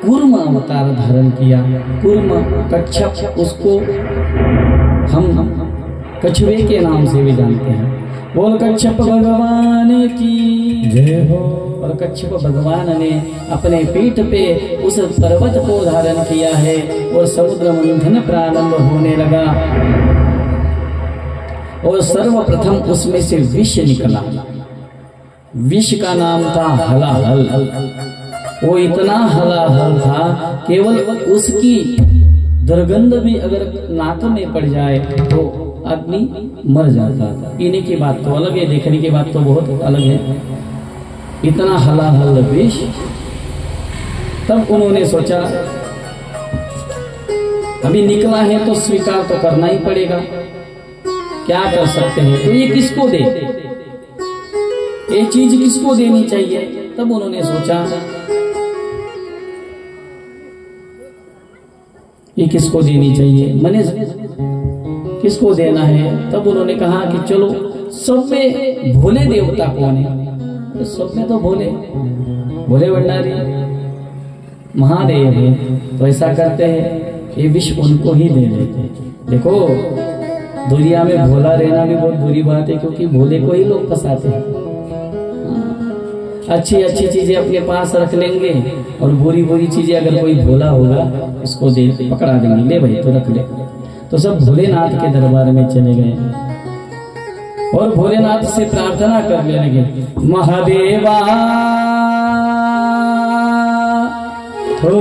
कूर्म अवतार धारण किया। कूर्म कच्छप, उसको हम कछुए के नाम से भी जानते हैं। बोल कच्छप भगवान की जय हो। और कच्छप भगवान ने अपने पीठ पे उस पर्वत को धारण किया है और समुद्र मंथन प्रारंभ होने लगा। और सर्वप्रथम उसमें से विष निकला। विष का नाम था हलाहल। वो इतना हलाहल था, केवल उसकी दुर्गंध भी अगर नाक में पड़ जाए तो आदमी मर जाता था। पीने की बात तो अलग है, देखने की बात तो बहुत अलग है। इतना हलाहल विष। तब उन्होंने सोचा अभी निकला है तो स्वीकार तो करना ही पड़ेगा, क्या कर सकते हैं। तो ये किसको दे, ये चीज किसको देनी चाहिए। तब उन्होंने सोचा ये किसको देनी चाहिए, मैंने किसको देना है। तब उन्होंने कहा कि चलो सब में भोले देवता कौन है, सब में तो भोले भंडारी महादेव है। तो ऐसा करते हैं ये विष उनको ही दे देते। देखो दुनिया में भोला रहना भी बहुत बुरी बात है, क्योंकि भोले को ही लोग फंसाते हैं। अच्छी अच्छी चीजें अपने पास रख लेंगे और बुरी बुरी चीजें अगर कोई भोला होगा इसको दे पकड़ा देंगे, ले भाई तो रख ले। तो सब भोलेनाथ के दरबार में चले गए और भोलेनाथ से प्रार्थना करने लगे। महादेवा हो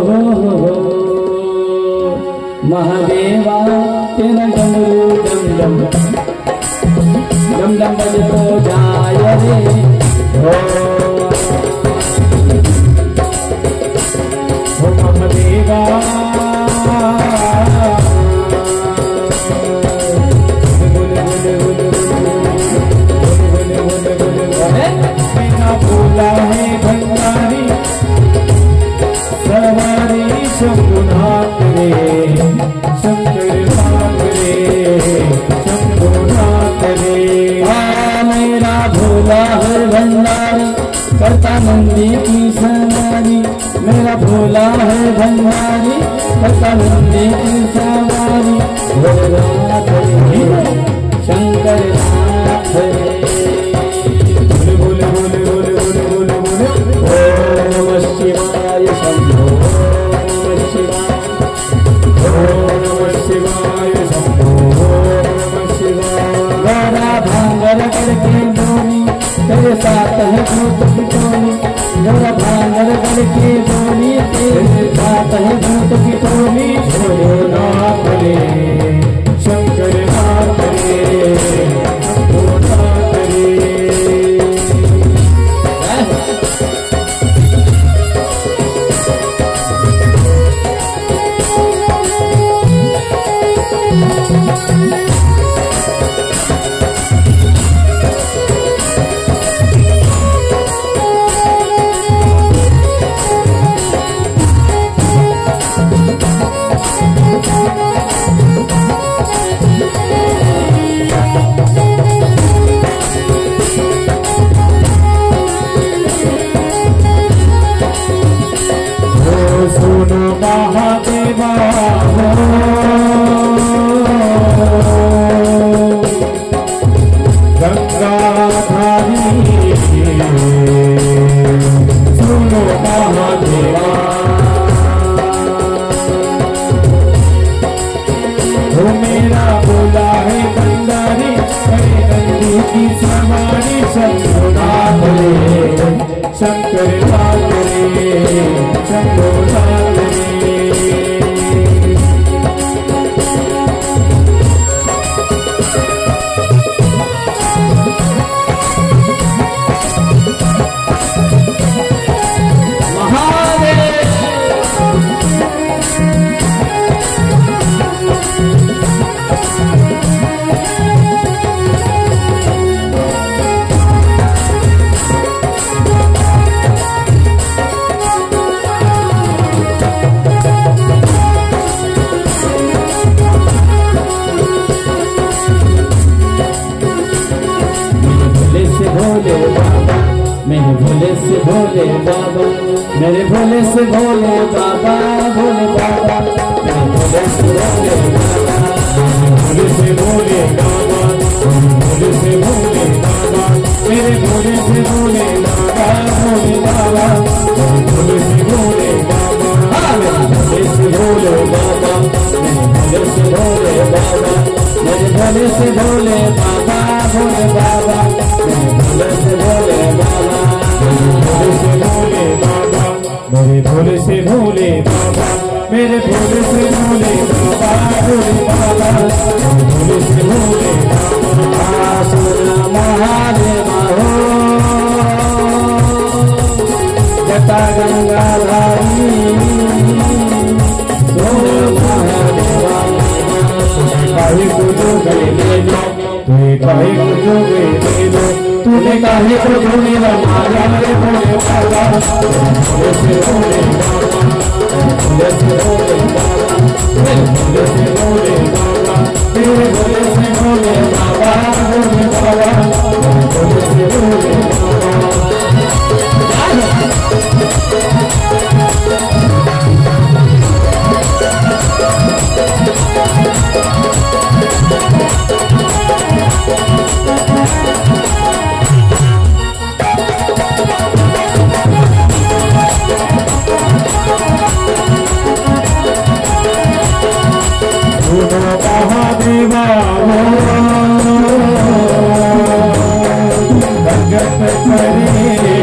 महादेवा तेरा डमरू डम डम डम डम बजतो जाय रे हो महादेवा। भोला है भंडारी सवारी शंभुनाथ रे, शंकर नाथ रे, शंभुनाथ रे। मेरा भोला है भंडारी करता नंदी की सवारी। मेरा भोला है भंडारी करता नंदी की सवारी। भोलेनाथ रे, शंकर नाथ रे। शिवाय शंभो नमः शिवाय, ओम नमः शिवाय शंभो नमः शिवाय। गौरा भांगर करके बोली तेरे साथ है भूत की टोली। गौरा भांगर करके बोली तेरे साथ है भूत की टोली। भोलेनाथ रे, शंकर नाथ रे, शंभुनाथ रे। मेरा बोला है भंडारी करे नंदी की सवारी शंभुनाथ रे शंकर नाथ रे शंभुनाथ रे। मेरे भोले से भोले बाबा मेरे भोले से भोले बाबा भोले बाबा मेरे भोले से भोले बाबा भोले से भोले बाबा भोले से भोले बाबा मेरे भोले से भोले बाबा भोले बाबा भोले से भोले बाबा मेरे भोले से भोले बाबा मेरे भोले से भोले बाबा मेरे भोले से भोले बाबा भोले बाबा मेरे भोले से भोले बाबा भोले से भोले बाबा मेरे भोले से भोले बाबा मेरे भोले से भोले बाबा भोले बाबा भोले से भोले बाबा सुना महादेवा हो जटा गंगाधारी काहे को जो गए ले लो तुम्हें काहे को जो गए ले लो तूने काहे को जो मेरा मारा मेरे भोले बाबा भोले से भोले बाबा भोले से भोले बाबा भोले से भोले बाबा मेरे भोले से भोले बाबा भोले बाबा भोले से भोले बाबा। महादेवा भगत करे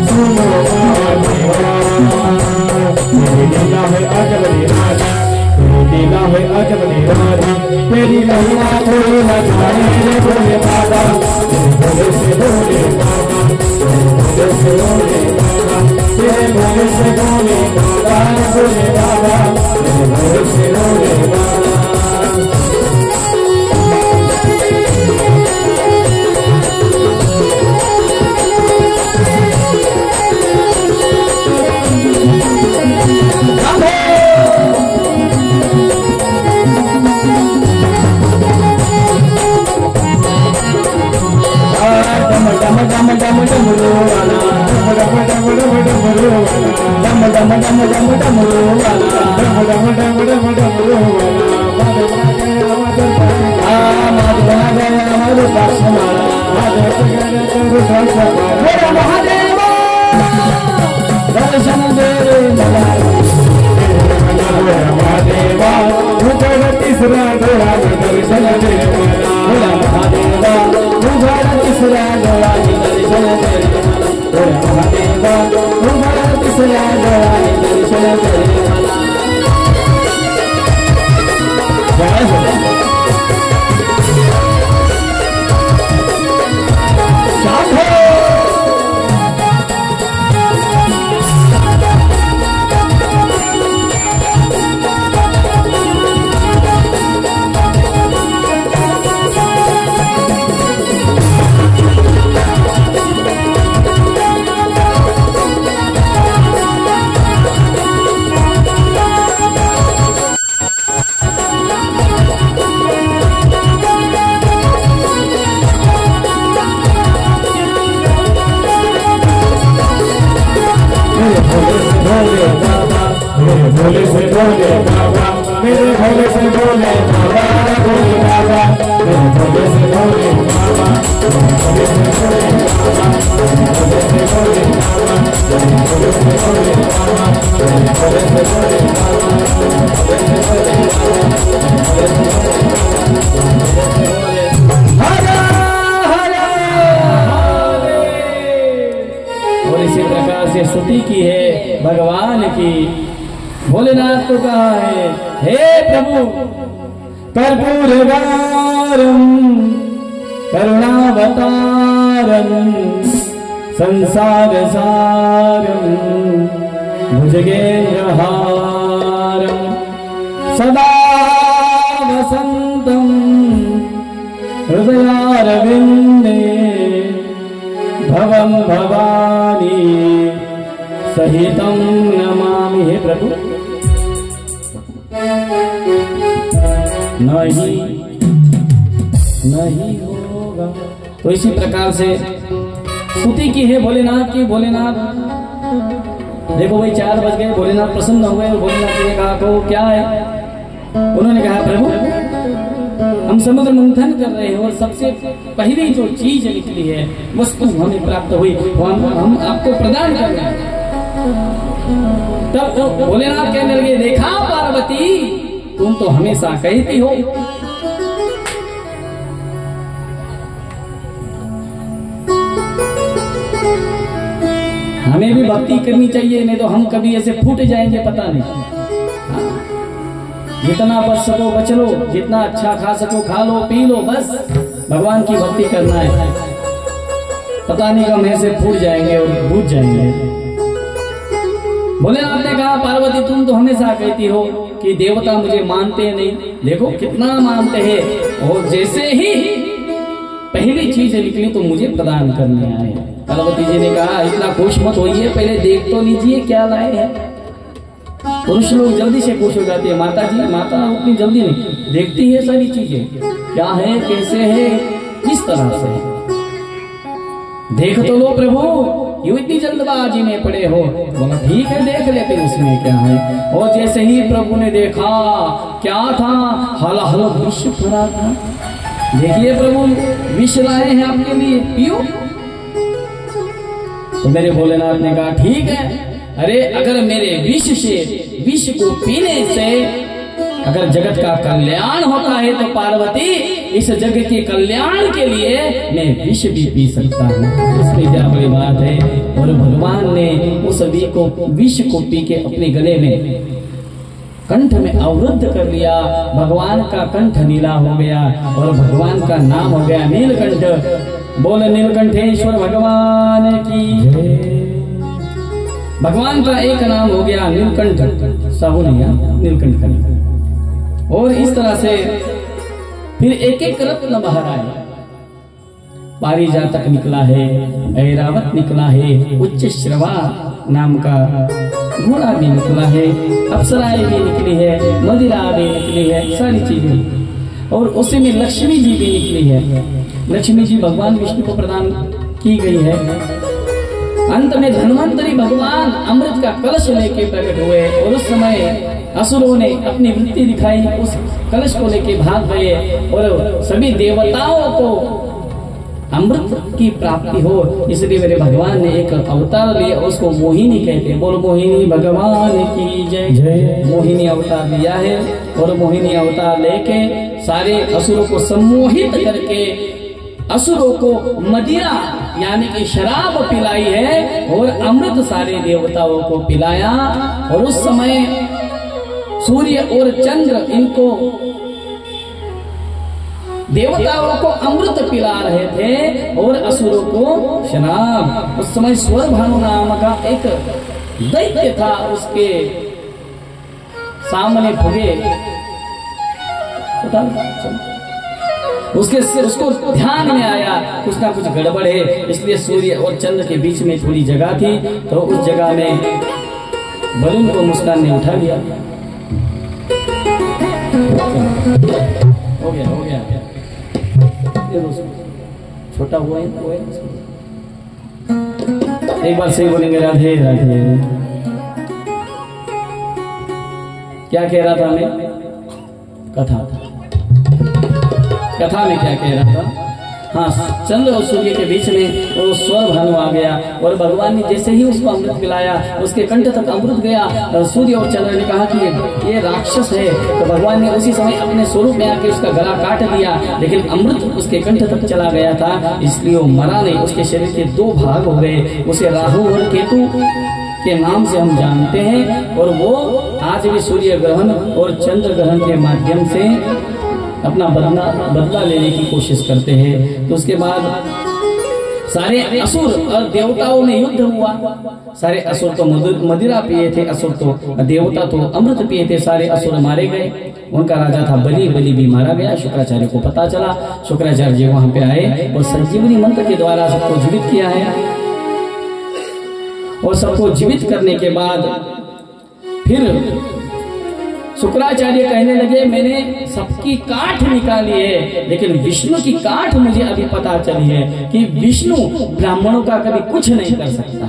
सुनो महादेवा तेरी लीला है अजब निराली तेरी लीला है अजब निराली तेरी महिमा कोई न जाने रे भोले बाबा भोले से भोले बाबा भोले से भोले बाबा तेरे भोले से भोले बाबा भोले बाबा भोले से भोले बाबा। दर्शन दे महादेवा तीसरा दौरा दर्शन दे महादेवा तीसरा दौरा दर्शन दे महादेवा तीसरा दौरा दर्शन दे भोले से भोले बाबा मेरे भोले से भोले बाबा भोले बाबा मेरे भोले से भोले बाबा भोले से भोले बाबा भोले से भोले बाबा और इसी प्रकार से स्तुति की है भगवान की। भोलेनाथ को कहा है, हे प्रभु कर्पूरगारम करुणावतारम संसार सारम भुजगेन्द्रहारम सदा वसंतम हृदयारविंदे भवम भवानी सहितम नमामि। हे प्रभु नहीं होगा। तो इसी प्रकार से स्तुति की है भोलेनाथ की। भोलेनाथ देखो भाई 4 बज गए, भोलेनाथ प्रसन्न हो गए। भोलेनाथ जी ने कहा कहो क्या है? उन्होंने कहा प्रभु हम समुद्र मंथन कर रहे हैं और सबसे पहली जो चीज निकली है, वस्तु हमें प्राप्त हुई, वो हम आपको प्रदान कर रहे हैं। तब तो भोलेनाथ कहने लगे, देखा पार्वती तुम तो हमेशा कहती हो हमें भी भक्ति करनी चाहिए, नहीं तो हम कभी ऐसे फूट जाएंगे पता नहीं। जितना बच सको बच लो, जितना अच्छा खा सको खा लो पी लो, बस भगवान की भक्ति करना है। पता नहीं हम ऐसे फूट जाएंगे और भूल जाएंगे। भोलेनाथ ने कहा पार्वती तुम तो हमेशा कहती हो कि देवता मुझे मानते नहीं, देखो कितना मानते हैं, और जैसे ही पहली चीज निकली तो मुझे प्रदान करने आए। पार्वती जी ने कहा इतना खुश मत होइए, पहले देख तो लीजिए क्या लाए हैं। पुरुष लोग जल्दी से खुश हो जाते हैं, माता जी माता उतनी जल्दी नहीं देखती है सारी चीजें, क्या है कैसे है किस तरह से। देख तो लो प्रभु, क्यों इतनी जल्दबाजी में पड़े हो? बोला ठीक है देख लेते उसमें क्या है। और जैसे ही प्रभु ने देखा क्या था, हल विष भरा था। देखिए प्रभु विष लाए हैं आपके लिए, पियो। तो मेरे भोलेनाथ ने कहा ठीक है, अरे अगर मेरे विष को पीने से अगर जगत का कल्याण होता है तो पार्वती इस जगत के कल्याण के लिए मैं विष भी पी सकता हूँ। इसमें क्या बड़ी बात है। और भगवान ने उस विष को पी के अपने गले में कंठ में अवरुद्ध कर लिया। भगवान का कंठ नीला हो गया और भगवान का नाम हो गया नीलकंठ। बोल नीलकंठेश्वर भगवान की। भगवान का एक नाम हो गया नीलकंठ, साहू नहीं नीलकंठ। और इस तरह से फिर एक एक रत्न बाहर आए। पारिजातक निकला है, ऐरावत निकला है, उच्च श्रवा नाम का घोड़ा भी निकला है, अप्सराएं भी निकली है, मदिरा भी निकली है, सारी चीजें। और उसी में लक्ष्मी जी भी निकली है। लक्ष्मी जी भगवान विष्णु को प्रदान की गई है। अंत में धन्वंतरी भगवान अमृत का कलश लेके प्रकट हुए और उस समय असुरों ने अपनी वृत्ति दिखाई, उस कलश को लेके भाग गए और सभी देवताओं को अमृत की प्राप्ति हो, इसलिए मेरे भगवान ने एक अवतार लिया, उसको मोहिनी कहते हैं। बोलो मोहिनी भगवान की जय जय। मोहिनी अवतार लिया है और मोहिनी अवतार लेके सारे असुरों को सम्मोहित करके असुरों को मदिरा यानी कि शराब पिलाई है और अमृत सारे देवताओं को पिलाया। और उस समय सूर्य और चंद्र इनको देवताओं को अमृत पिला रहे थे और असुरों को शराब। उस समय स्वर भानु नाम का एक दैत्य था, उसके सामने भुगे उसको ध्यान में आया कुछ ना कुछ गड़बड़ है, इसलिए सूर्य और चंद्र के बीच में थोड़ी जगह थी, तो उस जगह में बलून को मुस्कान ने उठा लिया। हो गया छोटा हुआ है। एक बार सही बोलेंगे राधे राधे। क्या कह रहा था मैं? कथा में क्या कह रहा था? हाँ, चंद्र और सूर्य के बीच में वो स्वर भानु आ गया और भगवान ने जैसे ही उसको अमृत पिलाया उसके कंठ तक अमृत गया। सूर्य और चंद्र ने कहा कि ये राक्षस है, तो भगवान ने उसी समय अपने स्वरूप में आके उसका गला काट दिया, लेकिन अमृत उसके कंठ तक चला गया था, इसलिए वो मरा नहीं। उसके शरीर के 2 भाग हो गए। उसे राहु और केतु के नाम से हम जानते हैं और वो आज भी सूर्य ग्रहण और चंद्र ग्रहण के माध्यम से अपना बदला लेने की कोशिश करते हैं। तो उसके बाद सारे असुर और देवताओं में युद्ध हुआ। सारे असुर तो मदिरा पिए थे, असुर तो देवता तो अमृत पिए थे। सारे असुर मारे गए। उनका राजा था बलि, बलि भी मारा गया। शुक्राचार्य को पता चला, शुक्राचार्य जी वहां पे आए और संजीवनी मंत्र के द्वारा सबको जीवित किया है। और सबको जीवित करने के बाद फिर शुक्राचार्य कहने लगे मैंने सबकी काठ निकाली है, लेकिन विष्णु की काठ मुझे अभी पता चली है कि विष्णु ब्राह्मणों का कभी कुछ नहीं कर सकता।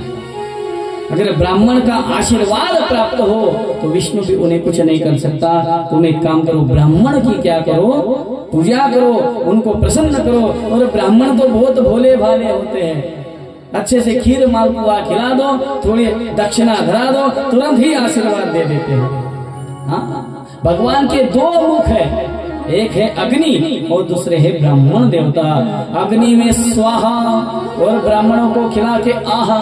अगर ब्राह्मण का आशीर्वाद प्राप्त हो तो विष्णु भी उन्हें कुछ नहीं कर सकता। तुम एक काम करो, ब्राह्मण की क्या करो, पूजा करो, उनको प्रसन्न करो। और ब्राह्मण तो बहुत भोले भाले होते हैं, अच्छे से खीर मालपुआ खिला दो, थोड़ी दक्षिणा धरा दो, तुरंत ही आशीर्वाद दे देते हैं। हाँ, भगवान के 2 मुख है, एक है अग्नि और दूसरे है ब्राह्मण देवता। अग्नि में स्वाहा और ब्राह्मणों को खिला के आहा।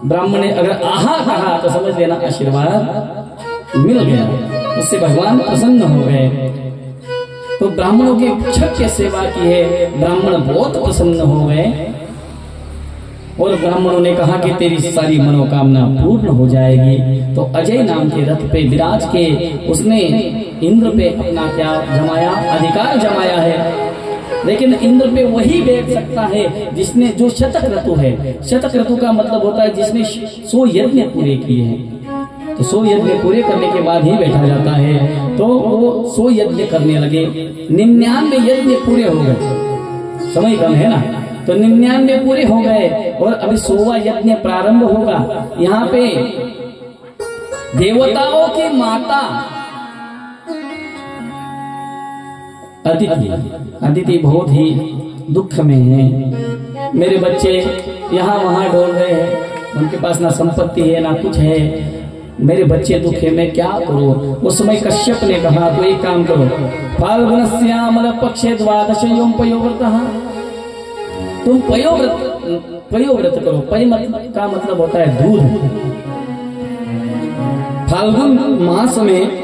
ब्राह्मण ने अगर आहा कहा तो समझ लेना आशीर्वाद मिल गया, उससे भगवान प्रसन्न हो गए। तो ब्राह्मणों की छक के सेवा की है, ब्राह्मण बहुत प्रसन्न हो गए और ब्राह्मणों ने कहा कि तेरी सारी मनोकामना पूर्ण हो जाएगी। तो अजय नाम के रथ पे विराज के उसने इंद्र पे अपना क्या जमाया, अधिकार जमाया है। लेकिन इंद्र पे वही बैठ सकता है जिसने, जो शतक ऋतु है। शतक ऋतु का मतलब होता है जिसने 100 यज्ञ पूरे किए हैं। तो 100 यज्ञ पूरे करने के बाद ही बैठा जाता है। तो वो 100 यज्ञ करने लगे। 99 यज्ञ पूरे हो गए, समय कम है ना, तो 99 पूरे हो गए और अभी 100वां यज्ञ प्रारंभ होगा। यहाँ पे देवताओं की माता अदिति बहुत ही दुख में है। मेरे बच्चे यहाँ वहां डोल रहे हैं, उनके पास ना संपत्ति है ना कुछ है, मेरे बच्चे दुख है, मैं क्या करूं। उस समय कश्यप ने कहा तो एक काम करो, फाल्गुनस्यामल पक्षे द्वादशयों पयोव्रतः, तुम पयोव्रत करो। पय का मतलब होता है दूध। फाल्गुन मास में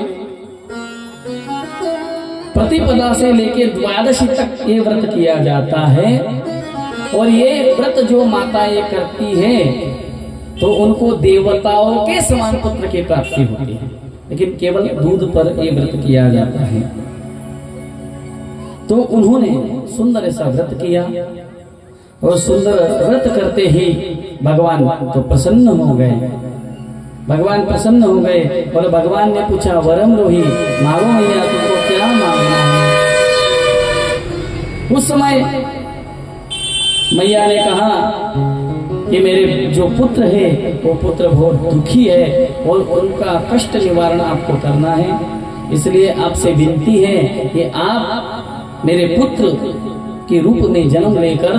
प्रतिपदा से लेके द्वादशी तक ये व्रत किया जाता है। और ये व्रत जो माताएं करती है तो उनको देवताओं के समान पुत्र की प्राप्ति होती है, लेकिन केवल दूध पर ये व्रत किया जाता है। तो उन्होंने सुंदर ऐसा व्रत किया और सुंदर व्रत करते ही भगवान तो प्रसन्न हो गए। भगवान प्रसन्न हो गए और भगवान ने पूछा, वरम रोही, मांगो मैया, तुमको क्या मांगना है। उस समय मैया ने कहा कि मेरे जो पुत्र है वो पुत्र बहुत दुखी है और उनका कष्ट निवारण आपको करना है, इसलिए आपसे विनती है कि आप मेरे पुत्र के रूप में जन्म लेकर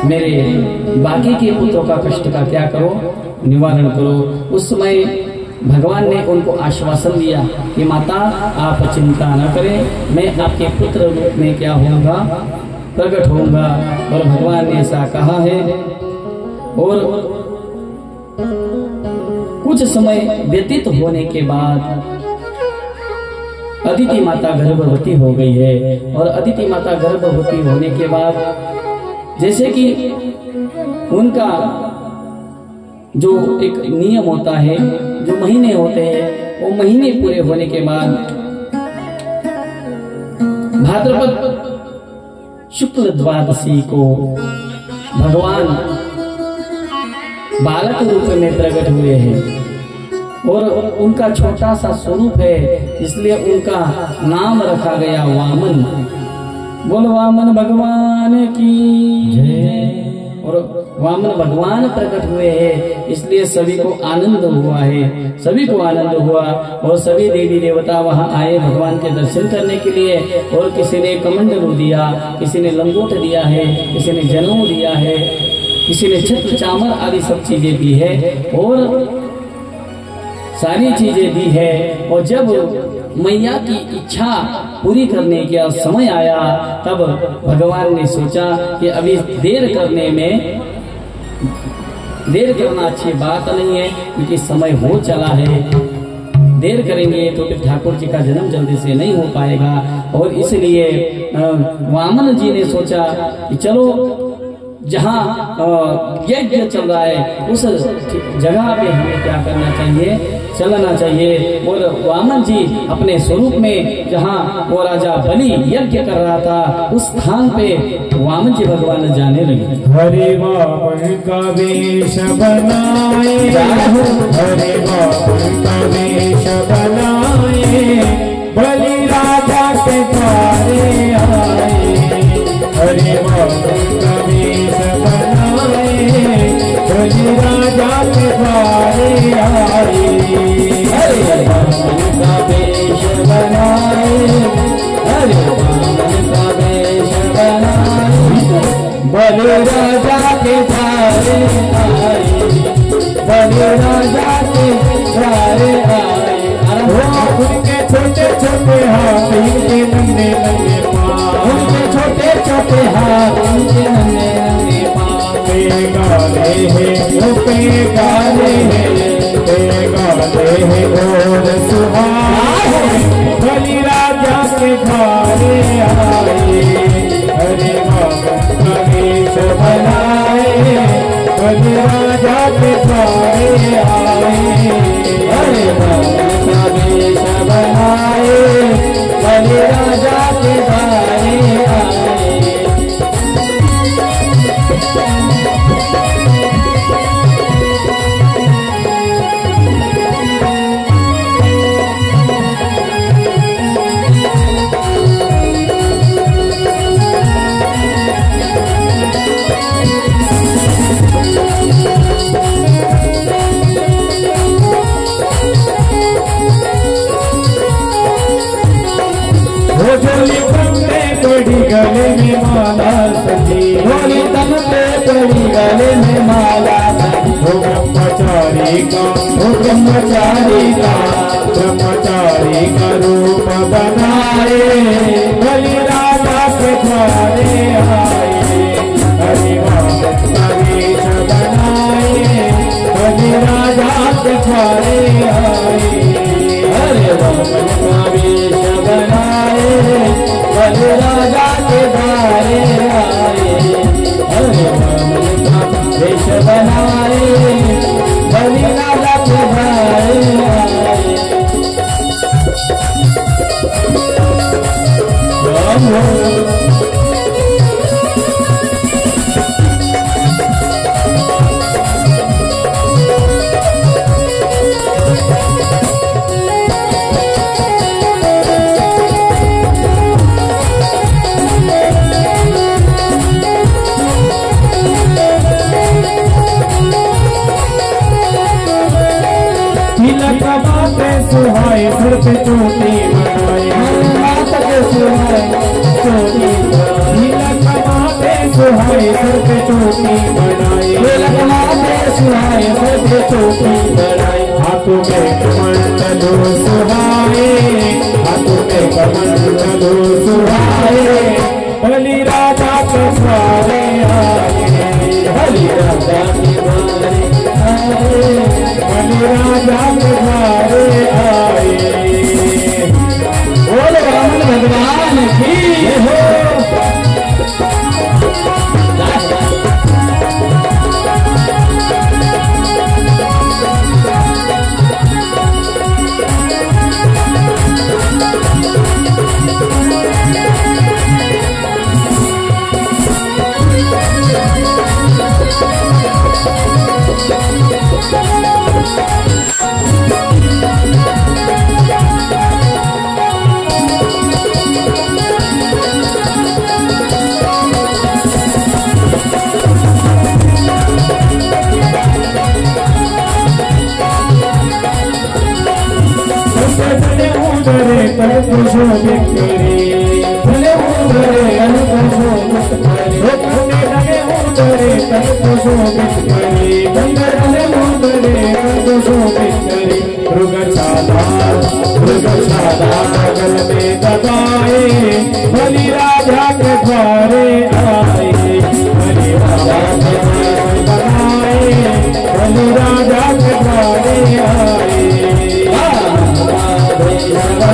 मेरे बाकी के पुत्रों का कष्ट का क्या करो, निवारण करो। उस समय भगवान ने उनको आश्वासन दिया कि माता आप चिंता न करें, मैं आपके पुत्र रूप में क्या होऊंगा, प्रकट होऊंगा। और भगवान ने ऐसा कहा है। और कुछ समय व्यतीत होने के बाद अदिति माता गर्भवती हो गई है। और अदिति माता गर्भवती होने के बाद जैसे कि उनका जो एक नियम होता है, जो महीने होते हैं, वो महीने पूरे होने के बाद भाद्रपद शुक्ल द्वादशी को भगवान बालक रूप में प्रकट हुए हैं और उनका छोटा सा स्वरूप है, इसलिए उनका नाम रखा गया वामन। बोल वामन भगवान की जय। और वामन भगवान प्रकट हुए हैं, इसलिए सभी को आनंद हुआ है, सभी को आनंद हुआ। और सभी देवी देवता वहां आए भगवान के दर्शन करने के लिए। और किसी ने कमंडलू दिया, किसी ने लंगोट दिया है, किसी ने जनेऊ दिया है, किसी ने छत्र चामर आदि सब चीजें दी है और सारी चीजें दी है। और जब मैया की इच्छा पूरी करने का समय आया तब भगवान ने सोचा कि अभी देर करना अच्छी बात नहीं है, क्योंकि समय हो चला है। देर करेंगे तो फिर ठाकुर जी का जन्म जल्दी से नहीं हो पाएगा। और इसलिए वामन जी ने सोचा कि चलो जहाँ यज्ञ चल रहा है उस जगह पे हमें क्या करना चाहिए, चलना चाहिए। और वामन जी अपने स्वरूप में जहाँ वो राजा बलि यज्ञ कर रहा था उस स्थान पे वामन जी भगवान जाने लगे। हरे वामन का वेश बनाए, हरे वामन का वेश बनाए, बलि राजा के द्वारे आए। हरे वामन का वेश बनाए, बलि राजा के द्वारे आए। हरे वामन का वेश बनाए, हरे वामन का वेश बनाए, बलि राजा के द्वारे आए, बलि राजा के द्वारे आए। उनके छोटे छोटे हाथ, उनके नन्हे नन्हे पाँव, उनके छोटे छोटे हाथ, उनके नन्हे नन्हे पाँव, पे गाले हैं, पे गाले हैं, पे गाले हैं और सुहाए, बलि राजा के द्वारे आए। हरे वामन का वेश बनाए, बलि राजा के द्वारे आए। हरे वामन का वेश बनाए, बलि राजा के द्वारे आए। झोली बंदे पड़ी गले में माला सजी, झोली बंदे पड़ी गले में माला सजी। वो ब्रह्मचारी का, वो ब्रह्मचारी का, ब्रह्मचारी का रूप बनाए, बलि राजा के द्वारे आए। हरे वामन का वेश बनाए, बलि राजा के द्वारे आए। हरे वामन का वेश बनाए, बलि राजा के द्वारे आए। हरे वामन का वेश बनाए, बलि राजा के द्वारे आए। सुहाए सिर पे चोटी बनाए, माता के सुहाए चोटी बनाए, सुहाए सिर पे चोटी बनाए, सुहाए सिर पे चोटी बनाए। हाथों में कमंडलो सुहाए, हाथों में कमंडलो सुहाए, बलि राजा के द्वारे आए। बलि राजा के द्वारे आए, बलि राजा के द्वारे आए। बोल वामन भगवान की हो। भले उधरे तल को शोभित करे, भले उधरे तल को शोभित करे, भले लगे उधरे तल को शोभित करे, भले उधरे तल को शोभित करे। मृग छाला गल में दबाए, बलि राजा के द्वारे आए, बलि राजा के द्वारे बनाए, बलि राजा के द्वारे आए, बलि राजा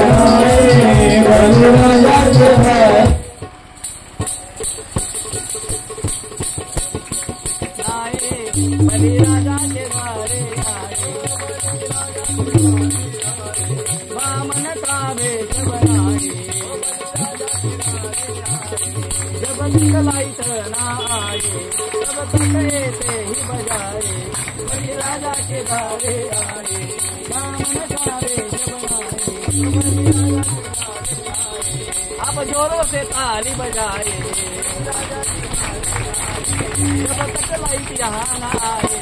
के द्वारे बलि राजा के द्वारे आए, वामन का वेश बनाए, जब दिखलाई ना आए तब तकड़े से ही बजाए, बलि राजा के द्वारे आए, वामन का वेश बनाए, अब जोरों से ताली बजाए, जब तक लाइट यहाँ न आए,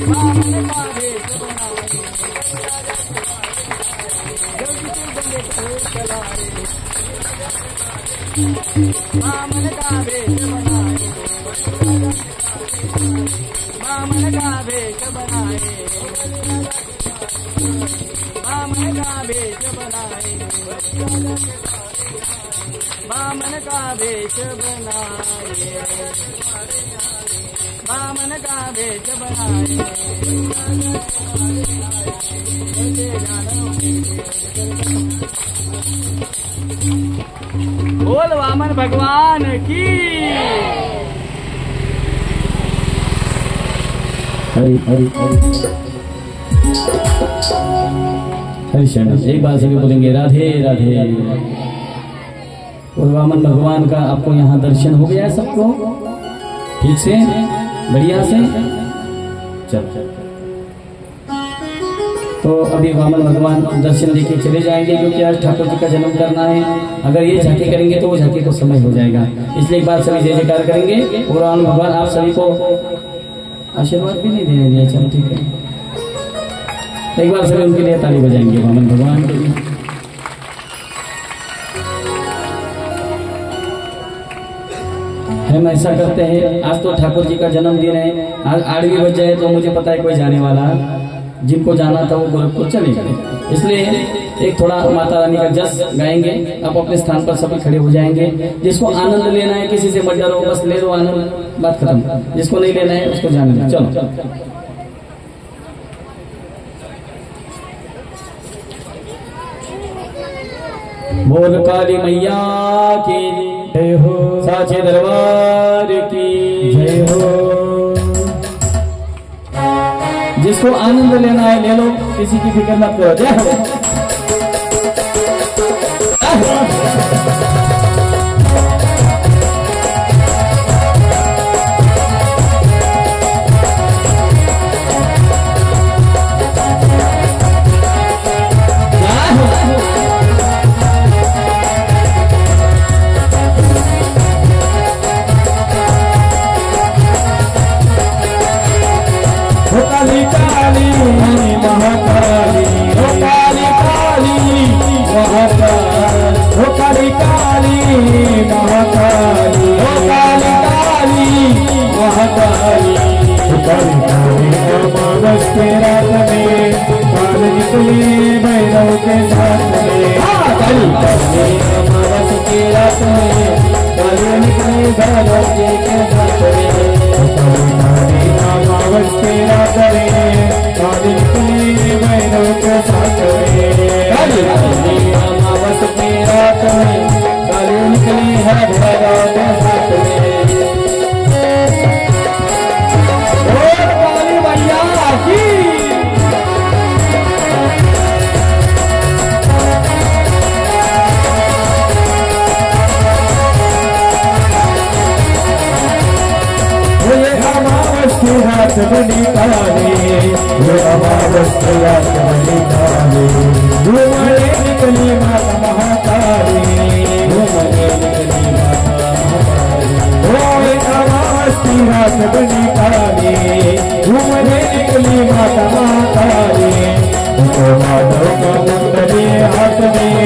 वामन का वेश बनाए, जल्दी से गंगे पर चलाए, वामन का वेश बनाए, वामन का वेश बनाए, वामन का वेश बनाए, वामन का वेश बनाए, वामन का वेश बनाए, बोल वामन भगवान की। हरि हरि हरि शरण। एक बार सभी बोलेंगे राधे राधे। और वामन भगवान का आपको यहाँ दर्शन हो गया सबको ठीक से बढ़िया से। चल तो अभी वामन भगवान दर्शन लेके चले जाएंगे, क्योंकि आज ठाकुर जी का जन्म करना है। अगर ये झांकी करेंगे तो वो झांकी को समय हो जाएगा, इसलिए एक बार सभी जय जयकार करेंगे। और वामन भगवान आप सभी को आशीर्वाद भी नहीं देने दिया। चलो ठीक है, एक बार सभी उनके लिए ताली बजाएंगे वामन भगवान के लिए। हम ऐसा करते हैं, आज तो ठाकुर जी का जन्मदिन है, आज 8 भी बज जाए तो मुझे पता है कोई जाने वाला, जिनको जाना था वो गोरखपुर चले गए, इसलिए एक थोड़ा माता रानी का जस गाएंगे। आप अपने स्थान पर सभी खड़े हो जाएंगे। जिसको आनंद लेना है किसी से मत डरो, बस ले लो आनंद, बात खत्म। जिसको नहीं लेना है उसको जाने दो। चलो बोल काली मैया की जय हो, साचे दरबार की जय हो। जिसको आनंद लेना है ले लो, किसी की फिक्र मत करो। जय हो। काली काली महाकाली, ओ काली काली महाकाली, ओ काली काली महाकाली, ओ काली काली महाकाली। काली काली अमावस के रात में काल निकली भैरव के साथ में, काली काली अमावस की रात में काल निकली भैरव के साथ में, अमावस के रात में काल निकली भैरव के साथ में, काली काली अमावस की रात में काल निकली है भैरव के साथ में। और काली मैया की रात बनी काली, वो अमावस की रात बनी काली, घूमने निकली माता महाकाली, घूमने निकली माता महाकाली। वो अमावस की रात बनी काली, घूमने निकली माता महाकाली, माधव का कुंडली हाथ में,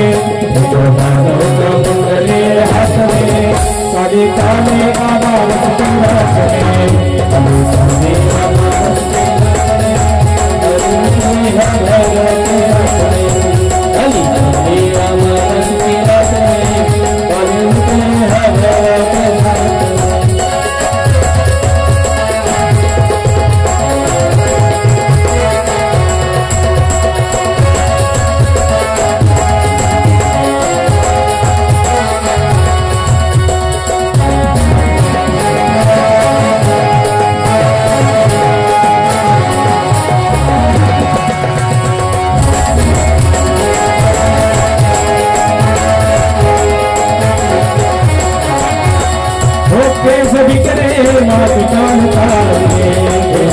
माधव का कुंडली हाथ में, काली काली बाबा वसती हाथ में, काली काली बाबा वसती हाथ में, काली है भैरव के हाथ में, काली काली बाबा वसती हाथ में, काली है भैरव के हाथ में। सभी करे मात कान तारे,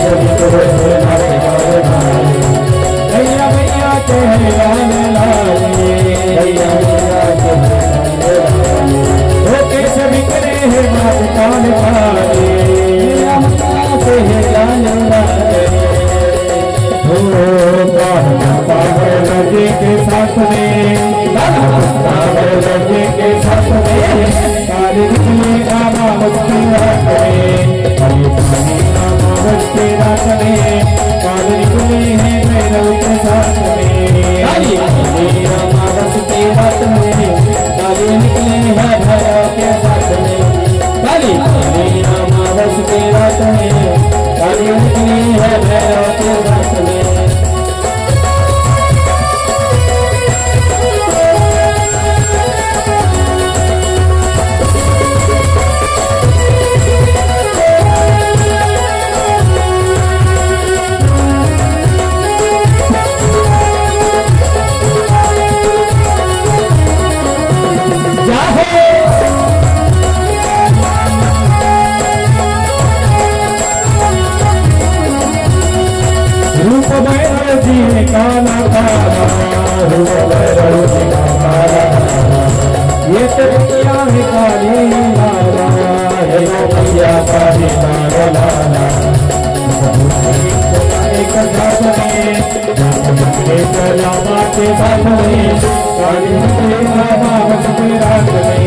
सभी करे मात कान तारे, भैया भैया कहे लाल लाले, भैया भैया कहे लाल लाले, ओके सभी करे मात कान तारे, भैया भैया कहे लाल लाले, हो पागल लगे के साथ में, पागल लगे के साथ में, काली निकले बाबा वसती रात में, काली काली बाबा वसती रात में, काली निकले हैं भैरव के साथ में, काली काली बाबा वसती रात में, काली निकले हैं भैरव के साथ में, काली काली बाबा वसती रात में, काली निकले हैं भैरव के साथ में। रूप भैरव जी ने काला काला, रूप भैरव जी का काला काला, ये तकिया है काली लाला, ये भैया काली लाला लाला, एक साथ में, एक लामा के साथ में, काली निकले बाबा वसती रात में,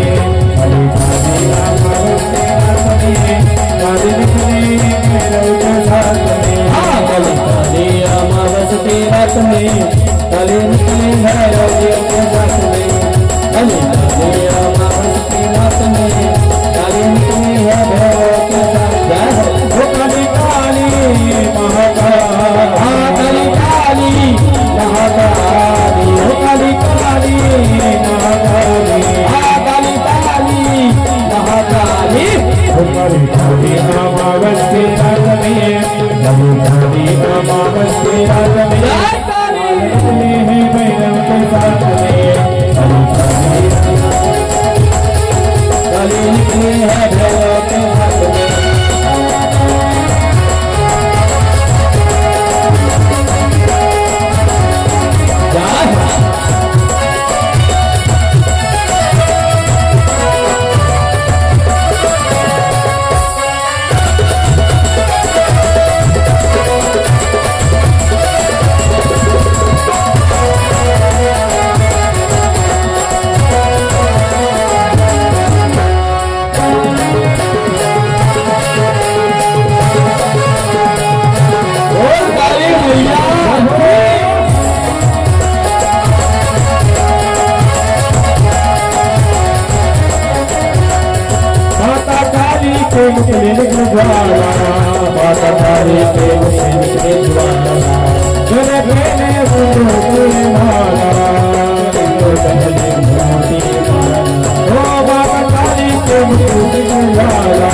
काली काली लामा वसती रात में, काली निकले भैरव के साथ में, काली काली लामा वसती रात में, काली निकले भैरव के साथ में, काली काली लामा वसती रात में, काली निकले है भैरव के साथ में। वो काली काली महाकाली, काली काली महाकाली, वो काली काली महाकाली, काली काली महाकाली, वो काली काली बाबा वसती रात में, काली काली बाबा वसती रात में, निकले हैं भैरव के साथ में, काली निकले हैं भैरव के साथ में। मुझे निकले ज्वाला, माता काली के मुझे निकले ज्वाला, मेरे बेने फूलों की माला, पहले मोती माला, ओ माता काली के मुझे निकले ज्वाला,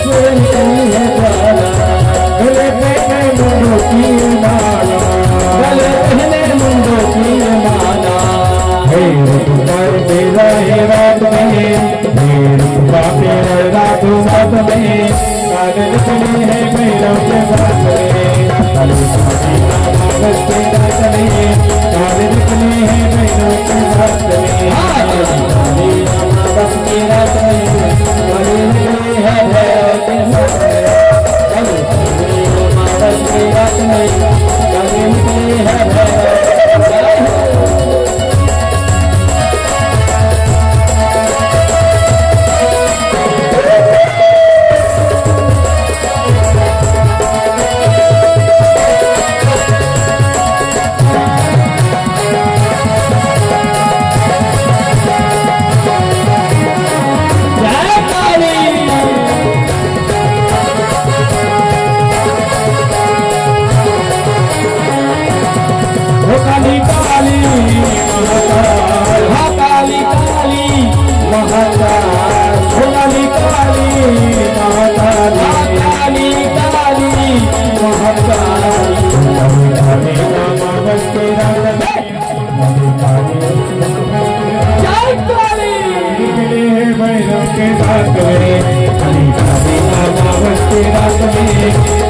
मेरे निकली है ज्वाला, मेरे बेने मुंडों की माला, मेरे पहले मुंडों की माला, हे रुपकार तेरा है रात में, रात साथ में, काले निकले हैं भैरव के साथ में, काली काली बाबा वसती रात में, काले निकले हैं भैरव के साथ में, काली काली बाबा वसती रात में, काले निकले हैं भैरव के साथ में, काली काली बाबा वसती रात में, काली निकले हैं भैरव। जय हो। काली काली महाकाल, हा काली काली महाकाल, काली काली महाकाल, हा काली काली महाकाल। काली नामावस्ते रात जय काली निकले हैं भैरव के साथ में। काली काली नामावस्ते रात में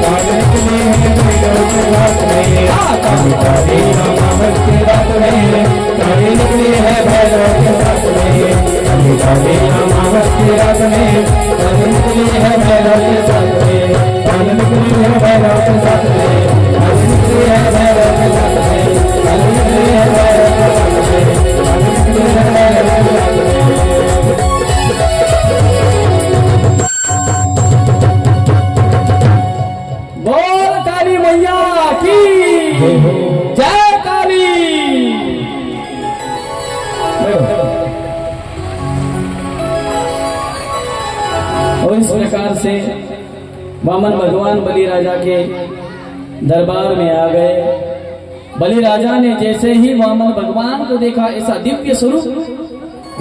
काल निकले हैं भैरव के साथ में। काली काली नामावस्ते रात में काल निकले हैं भैरव के साथ में। काली काली नामावस्ते रात में काल निकले हैं भैरव के साथ में। काल निकले हैं भैरव के साथ में। काल निकले हैं भैरव के साथ में। काल निकले हैं भैरव के साथ में। काल निकले हैं भैरव के साथ में। बोल काली मैया की जय काली। और इस प्रकार से वामन भगवान बलि राजा के दरबार में आ गए। बलि राजा ने जैसे ही वामन भगवान को देखा, ऐसा दिव्य स्वरूप,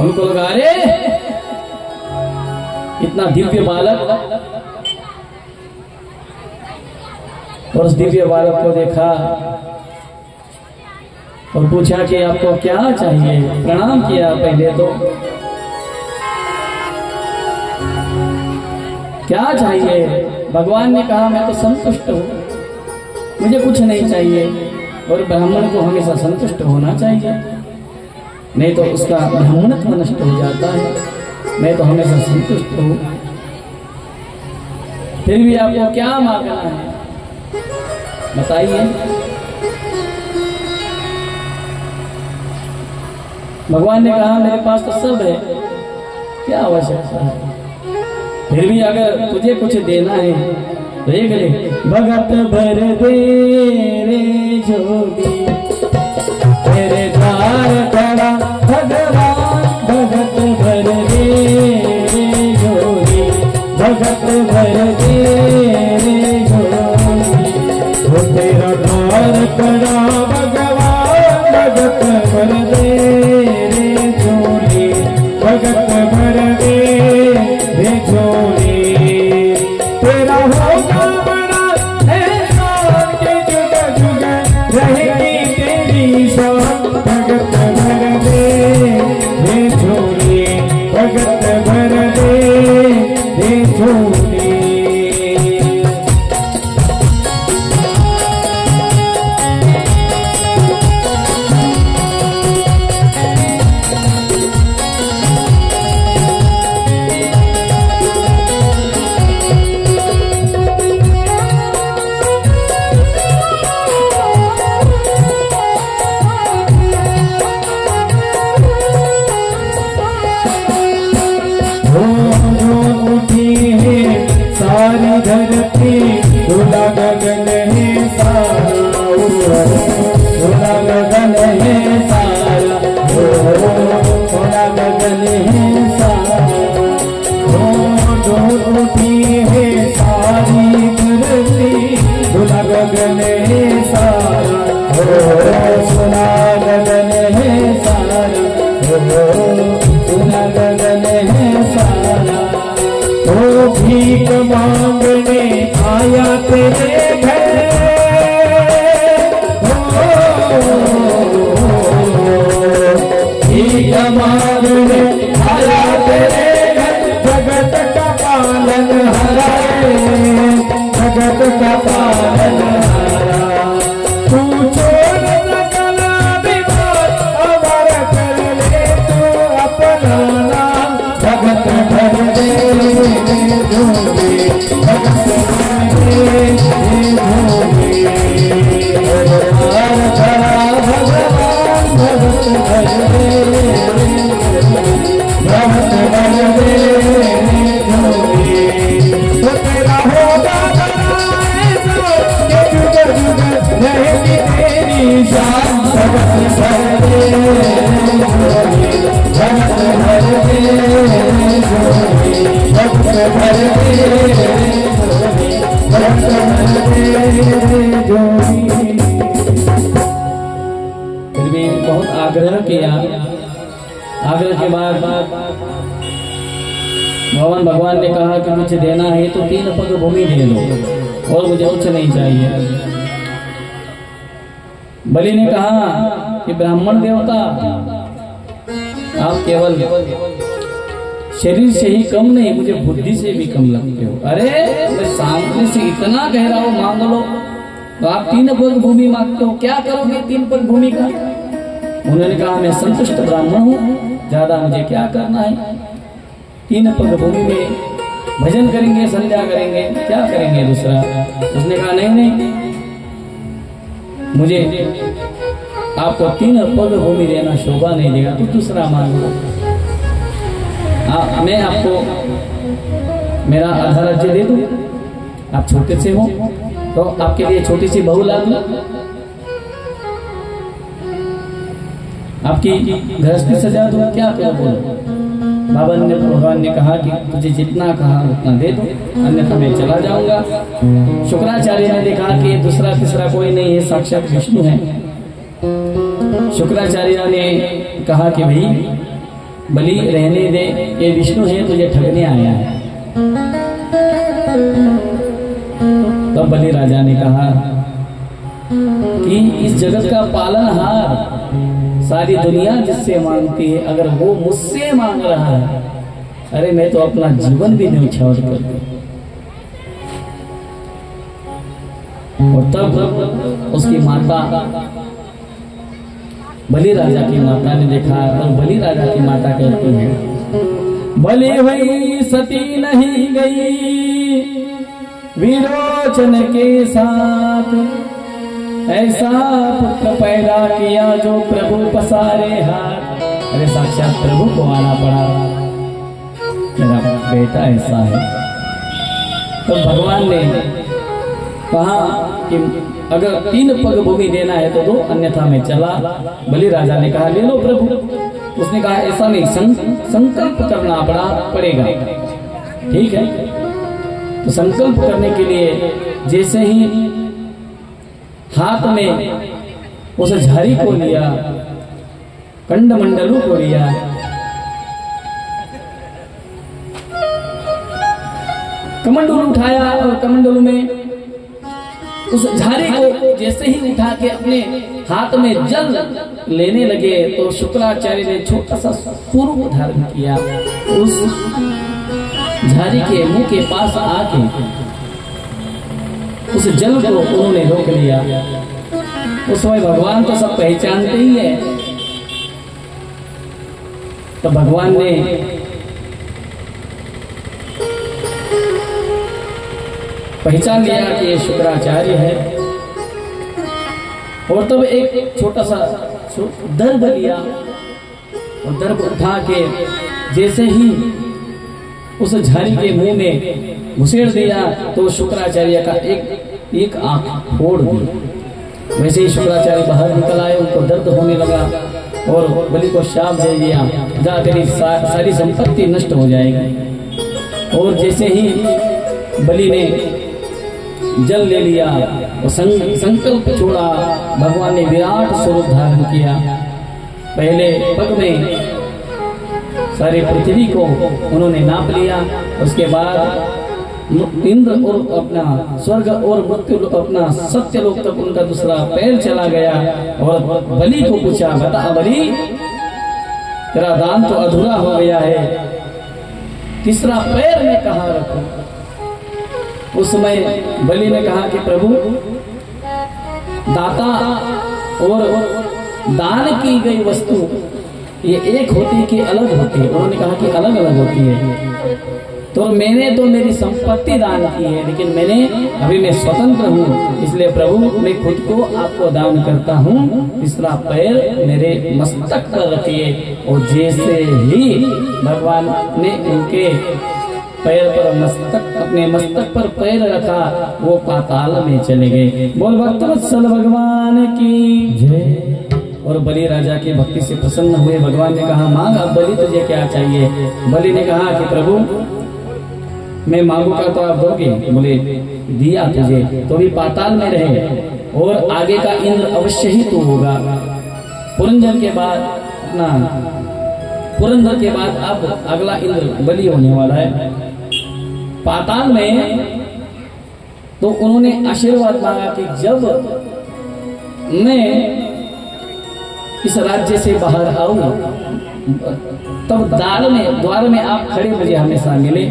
उनको लगा अरे इतना दिव्य बालक। और उस दिव्य बालक को देखा और पूछा कि आपको क्या चाहिए। प्रणाम किया पहले तो, क्या चाहिए। भगवान ने कहा मैं तो संतुष्ट हूँ, मुझे कुछ नहीं चाहिए। और ब्राह्मण को हमेशा संतुष्ट होना चाहिए, नहीं तो उसका ब्राह्मणत्व नष्ट हो जाता है। मैं तो हमेशा संतुष्ट हूँ। फिर भी आपको क्या मांगना है बताइए। भगवान ने कहा मेरे पास तो सब है, क्या आवश्यकता है। फिर भी अगर तुझे कुछ देना है तो एक ले। भगत भर दे रे जोगी तेरे द्वार खड़ा भगवान। भगत भर दे रे जोगी, भगत भर दे रे जोगी। वो तेरा द्वार खड़ा भगवान। भगत भर दे रे झोली, भगत भर दे रे झोली। तेरा होगा बड़ा एहसान के जुग जुग रहेगी फिर भी बहुत आग्रह किया। आग्रह के बाद भगवान ने कहा कि मुझे देना है तो 3 पग भूमि दे दो और मुझे कुछ नहीं चाहिए। बलि ने कहा कि ब्राह्मण देवता आप केवल शरीर से ही कम नहीं, मुझे बुद्धि से भी कम लगते हो। अरे मैं सामने से इतना कह रहा हूँ मांग लो तो आप 3 पग भूमि मांगते हो, क्या करोगे 3 पग भूमि का? उन्होंने कहा मैं संतुष्ट ब्राह्मण हूँ, ज्यादा मुझे क्या करना है। 3 पग भूमि में भजन करेंगे, संध्या करेंगे, क्या करेंगे दूसरा। उसने कहा नहीं, मुझे आपको 3 पग भूमि देना शोभा नहीं देगा, तो दूसरा मांग लो। मैं आपको मेरा आधा राज्य दे दूं, आप छोटे से हो तो आपके लिए छोटी सी बहू ला दूं, आपकी गृहस्थी सजा दूं, क्या करो बोलो। भगवान ने कहा कि तुझे जितना कहा उतना दे दो, अन्यथा मैं चला जाऊंगा। शुक्राचार्य ने देखा कि दूसरा तीसरा कोई नहीं है, साक्षात विष्णु है। शुक्राचार्य ने कहा कि भाई बलि रहने दे, ये विष्णु है तुझे ठगने आया है। तब बलि राजा ने कहा कि इस जगत का पालनहार सारी दुनिया जिससे मांगती है, अगर वो मुझसे मांग रहा है, अरे मैं तो अपना जीवन भी न्यौछावर कर दूं। और तब उसकी माता बलि राजा की माता ने देखा और बलि राजा की माता कहती है बलि हुई सती नहीं गई विरोचन के साथ, ऐसा पुत्र पैदा किया जो प्रभु पसारे हाथ। अरे साक्षात प्रभु को आना पड़ा, मेरा बेटा ऐसा है। तो भगवान ने कहा कि अगर 3 पग भूमि देना है तो दो, अन्यथा मैं चला। बलि राजा ने कहा ले लो प्रभु। उसने कहा ऐसा नहीं, संकल्प करना पड़ेगा। ठीक है, तो संकल्प करने के लिए जैसे ही हाथ में उस झारी को लिया, कंडमंडलों को लिया, कमंडल उठाया और कमंडलों में उस झारी को जैसे ही उठा के अपने हाथ में जल लेने लगे तो शुक्राचार्य ने छोटा सा स्वरूप धारण किया। उस झारी के मुंह के पास आके उस जल को उन्होंने रोक लिया। उस समय भगवान तो सब पहचानते ही है, तो भगवान ने पहचान लिया कि ये शुक्राचार्य है। और तब एक छोटा सा दर्भ लिया और दर्भ उठा के जैसे ही उस झाड़ी के मुंह में घुसेड़ दिया तो शुक्राचार्य का एक आंख फोड़ दी। वैसे ही शुक्राचार्य बाहर निकल आए, उनको दर्द होने लगा और बलि को शाप दे दिया, जा तेरी सारी संपत्ति नष्ट हो जाएगी। और जैसे ही बलि ने जल ले लिया और संकल्प छोड़ा, भगवान ने विराट स्वरूप धारण किया। पहले पग में सारी पृथ्वी को उन्होंने नाप लिया, उसके बाद इंद्र और अपना स्वर्ग और मृत्यु अपना सत्यलोक तक उनका दूसरा पैर चला गया। और बलि को पूछा, बता बलि तेरा दान तो अधूरा हो गया है, तीसरा पैर मैं कहाँ रखूं? उस समय बलि ने कहा कि प्रभु दाता और दान की गई वस्तु ये एक होती है कि अलग होती है? उन्होंने कहा कि अलग अलग होती है। तो मैंने तो मेरी संपत्ति दान की है, लेकिन अभी मैं स्वतंत्र हूँ, इसलिए प्रभु मैं खुद को आपको दान करता हूँ। तीसरा पैर मेरे मस्तक पर रखिए। और जैसे ही भगवान ने उनके पैर पर अपने मस्तक पर पैर रखा, वो पाताल में चले गए। बोल भक्तवत्सल भगवान की जय। और बलि राजा की भक्ति से प्रसन्न हुए। भगवान ने कहा, मांग अब बलि, तुझे क्या चाहिए? बलि ने कहा कि प्रभु मैं मांगूंगा तो आप दोगे? बोले दिया तुझे तो भी पाताल में रहे, और आगे का इंद्र अवश्य ही तू होगा। पुरंदर के बाद अब अगला इंद्र बलि होने वाला है पाताल में। तो उन्होंने आशीर्वाद मांगा कि जब मैं इस राज्य से बाहर आऊं, तब द्वार में आप खड़े मुझे हमेशा मिले।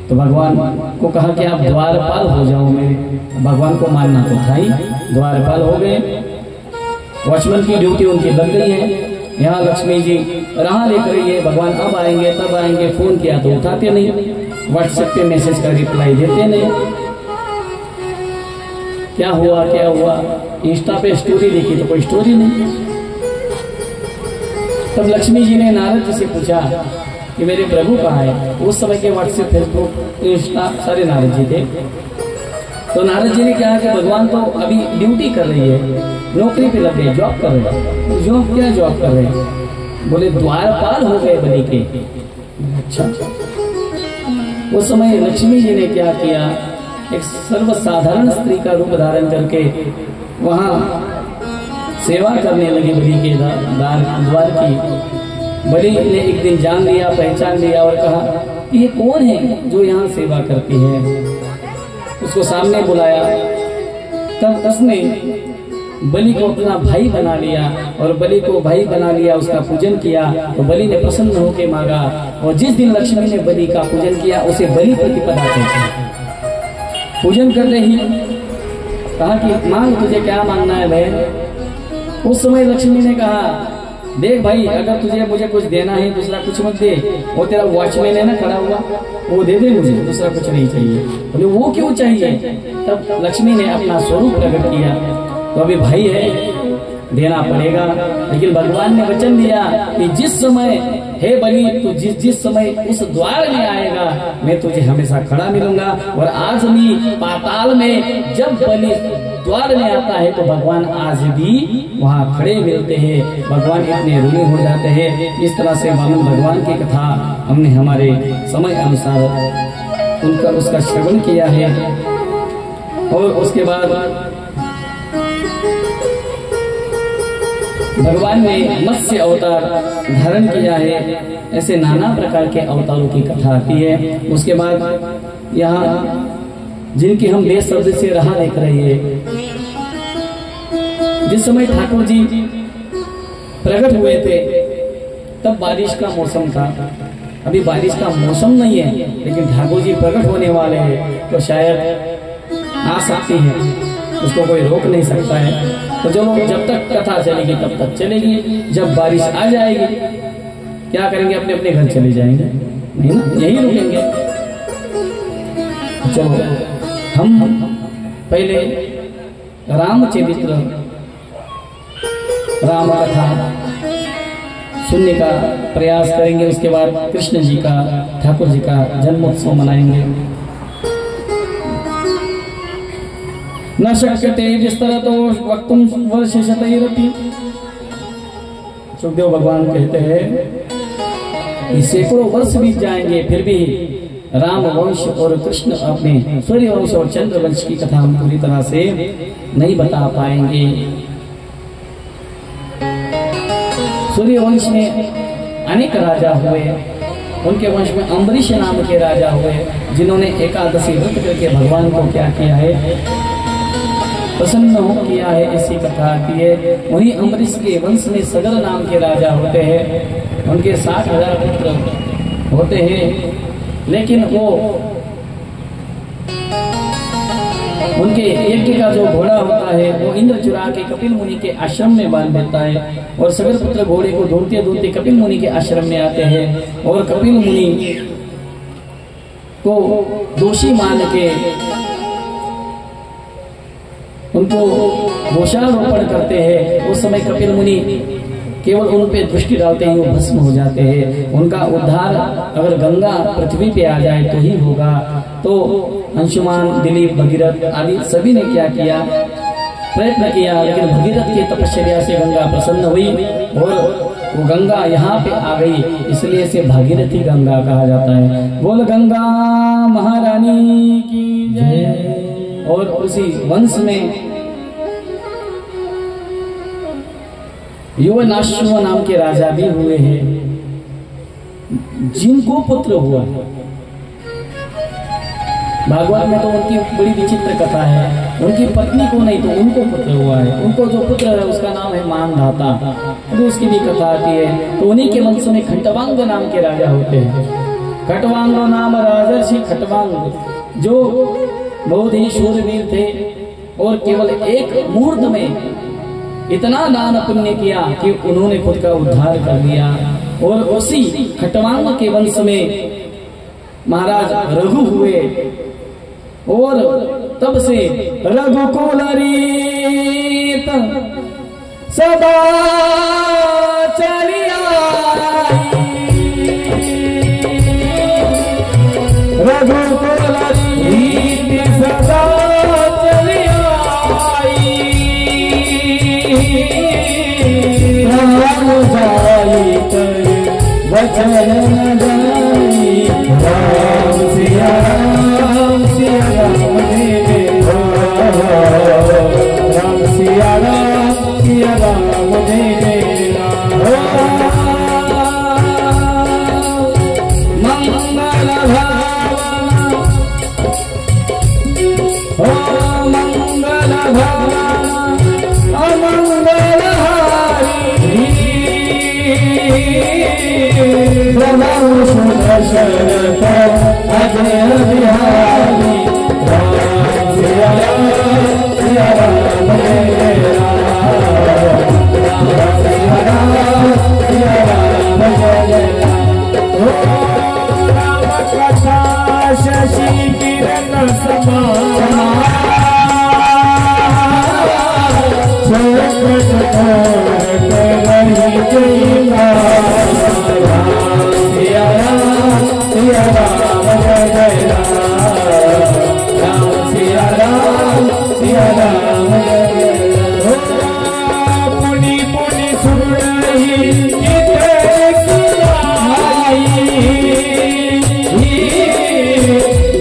तो भगवान को कहा कि आप द्वारपाल हो जाओ मेरे। भगवान को मानना तो था ही, द्वारपाल हो गए। वॉचमैन की ड्यूटी उनकी लग गई है। यहाँ लक्ष्मी जी राह लेकर रही है, भगवान अब आएंगे तब आएंगे। फोन किया तो उठाते नहीं, व्हाट्सएप पे मैसेज का रिप्लाई देते नहीं। क्या हुआ? इंस्टा पे स्टोरी देखी तो कोई स्टोरी नहीं। तब लक्ष्मी जी ने नारद जी से पूछा कि मेरे प्रभु कहाँ है? उस समय के व्हाट्सएप, फेसबुक, इंस्टा सारे नारद जी थे। तो नारद जी ने कहा कि भगवान तो अभी ड्यूटी कर रही है, नौकरी पे लग गए, जॉब कर रहे हैं। तो जॉब कर रहे हैं? बोले द्वारपाल हो गए बलि के। अच्छा। उस समय लक्ष्मी जी ने क्या किया, एक सर्वसाधारण स्त्री का रूप धारण करके वहां सेवा करने लगी बलि के द्वार की। बलि ने एक दिन जान लिया, पहचान लिया और कहा ये कौन है जो यहाँ सेवा करती है? उसको सामने बुलाया। तब उसने बलि को अपना भाई बना लिया, और बलि को भाई बना लिया, उसका पूजन किया। तो बलि ने प्रसन्न होकर मांगा, और जिस दिन लक्ष्मी ने बलि का पूजन किया उसे बलि प्रतिपदा कहते हैं। पूजन करते ही कहा कि मांग, तुझे क्या मांगना है बहन? उस समय लक्ष्मी ने कहा, देख भाई, अगर तुझे मुझे कुछ देना है दूसरा कुछ मत दे। वो तेरा वॉचमैन है ना खड़ा हुआ, वो दे दे मुझे, दूसरा कुछ नहीं चाहिए। बोले वो क्यों चाहिए? तब लक्ष्मी ने अपना स्वरूप प्रकट किया। तो अभी भाई है, देना पड़ेगा। लेकिन भगवान ने वचन दिया कि जिस समय हे बलि, तू जिस समय उस द्वार में आएगा मैं तुझे हमेशा खड़ा मिलूंगा। और आज भी पाताल में जब बलि द्वार में आता है तो भगवान आज भी वहाँ खड़े मिलते हैं। भगवान इतने ऋणी हो जाते हैं। इस तरह से भगवान की कथा हमने हमारे समय अनुसार उसका श्रवण किया है। और उसके बाद भगवान ने मत्स्य अवतार धारण किया है। ऐसे नाना प्रकार के अवतारों की कथा आती है। उसके बाद यहाँ जिनकी हम देश शब्द से राह देख रही है, जिस समय ठाकुर जी प्रकट हुए थे तब बारिश का मौसम था। अभी बारिश का मौसम नहीं है, लेकिन ठाकुर जी प्रकट होने वाले हैं तो शायद आ सकती है, उसको कोई रोक नहीं सकता है। तो चलो, जब तक कथा चलेगी तब तक चलेगी। जब बारिश आ जाएगी क्या करेंगे? अपने अपने घर चले जाएंगे, नहीं ना, यही रुकेंगे। चलो, हम पहले रामचरित्र, राम कथा सुनने का प्रयास करेंगे। उसके बाद कृष्ण जी का, ठाकुर जी का जन्मोत्सव मनाएंगे। न शक्यते विस्तरतो वक्तुम वर्षशतैरपि। सुखदेव भगवान कहते हैं कि सैकड़ों वर्ष बीत जाएंगे फिर भी राम वंश और कृष्ण अपने सूर्य वंश और चंद्र वंश की कथा हम पूरी तरह से नहीं बता पाएंगे। सूर्य वंश में अनेक राजा हुए। उनके वंश में अम्बरीश नाम के राजा हुए, जिन्होंने एकादशी व्रत करके भगवान को क्या किया है? प्रसन्न हो किया है। ऐसी कथा आती है। वहीं अम्बरीश के वंश में सगर नाम के राजा होते हैं। उनके 60,000 पुत्र होते हैं, लेकिन वो उनके यज्ञ का जो घोड़ा होता है वो इंद्र चुरा के कपिल मुनि के आश्रम में बांध देता है। और सगर पुत्र घोड़े को ढूंढते ढूंढते कपिल मुनि के आश्रम में आते हैं। और कपिल मुनि को दोषी मान के उनको दोषारोपण करते हैं, उस समय कपिल मुनि केवल उन पे दृष्टि डालते हैं, वो भस्म हो जाते हैं। उनका उद्धार अगर गंगा पृथ्वी पे आ जाए तो ही होगा। तो अंशुमान, दिलीप, भगीरथ आदि सभी ने क्या किया, प्रयत्न किया, लेकिन भगीरथ की तपस्या से गंगा प्रसन्न हुई और वो गंगा यहाँ पे आ गई, इसलिए इसे भागीरथी गंगा कहा जाता है। बोल गंगा महारानी की जय। और उसी वंश में युवनाश्व नाम के राजा भी हुए हैं, जिनको पुत्र हुआ। भागवत में तो उनकी बड़ी विचित्र कथा है, उनकी पत्नी को नहीं तो उनको पुत्र हुआ है। उनको जो पुत्र है उसका नाम है मानधाता, तो उसकी भी कथा आती है। तो उन्हीं के वंश में खटवांग नाम के राजा होते हैं। खटवांग नाम राजर्षि खटवांग, जो बहुत ही शूरवीर थे और केवल एक मुहूर्त में इतना दान पुण्य किया कि उन्होंने खुद का उद्धार कर दिया। और उसी खटवांग के वंश में महाराज रघु हुए और तब से रघुकुल रीत सदा चली आई, रघुकुल रीत सदा चली आई, राम जाई कर वचन न जाई, राम सिया राम देवे राम सिया राम देवे मंगल भावना ओ मंगल भावना अमंगल हारी, प्रभु सुदर्शन अजय बिहारी, राम सिया राम जय राम, राम सिया राम जय राम। राम कथा शशि किरण समान, संकट रही जय राम, सिया राम जय राम, राम सिया राम जय राम। पुनि पुनि सुनहि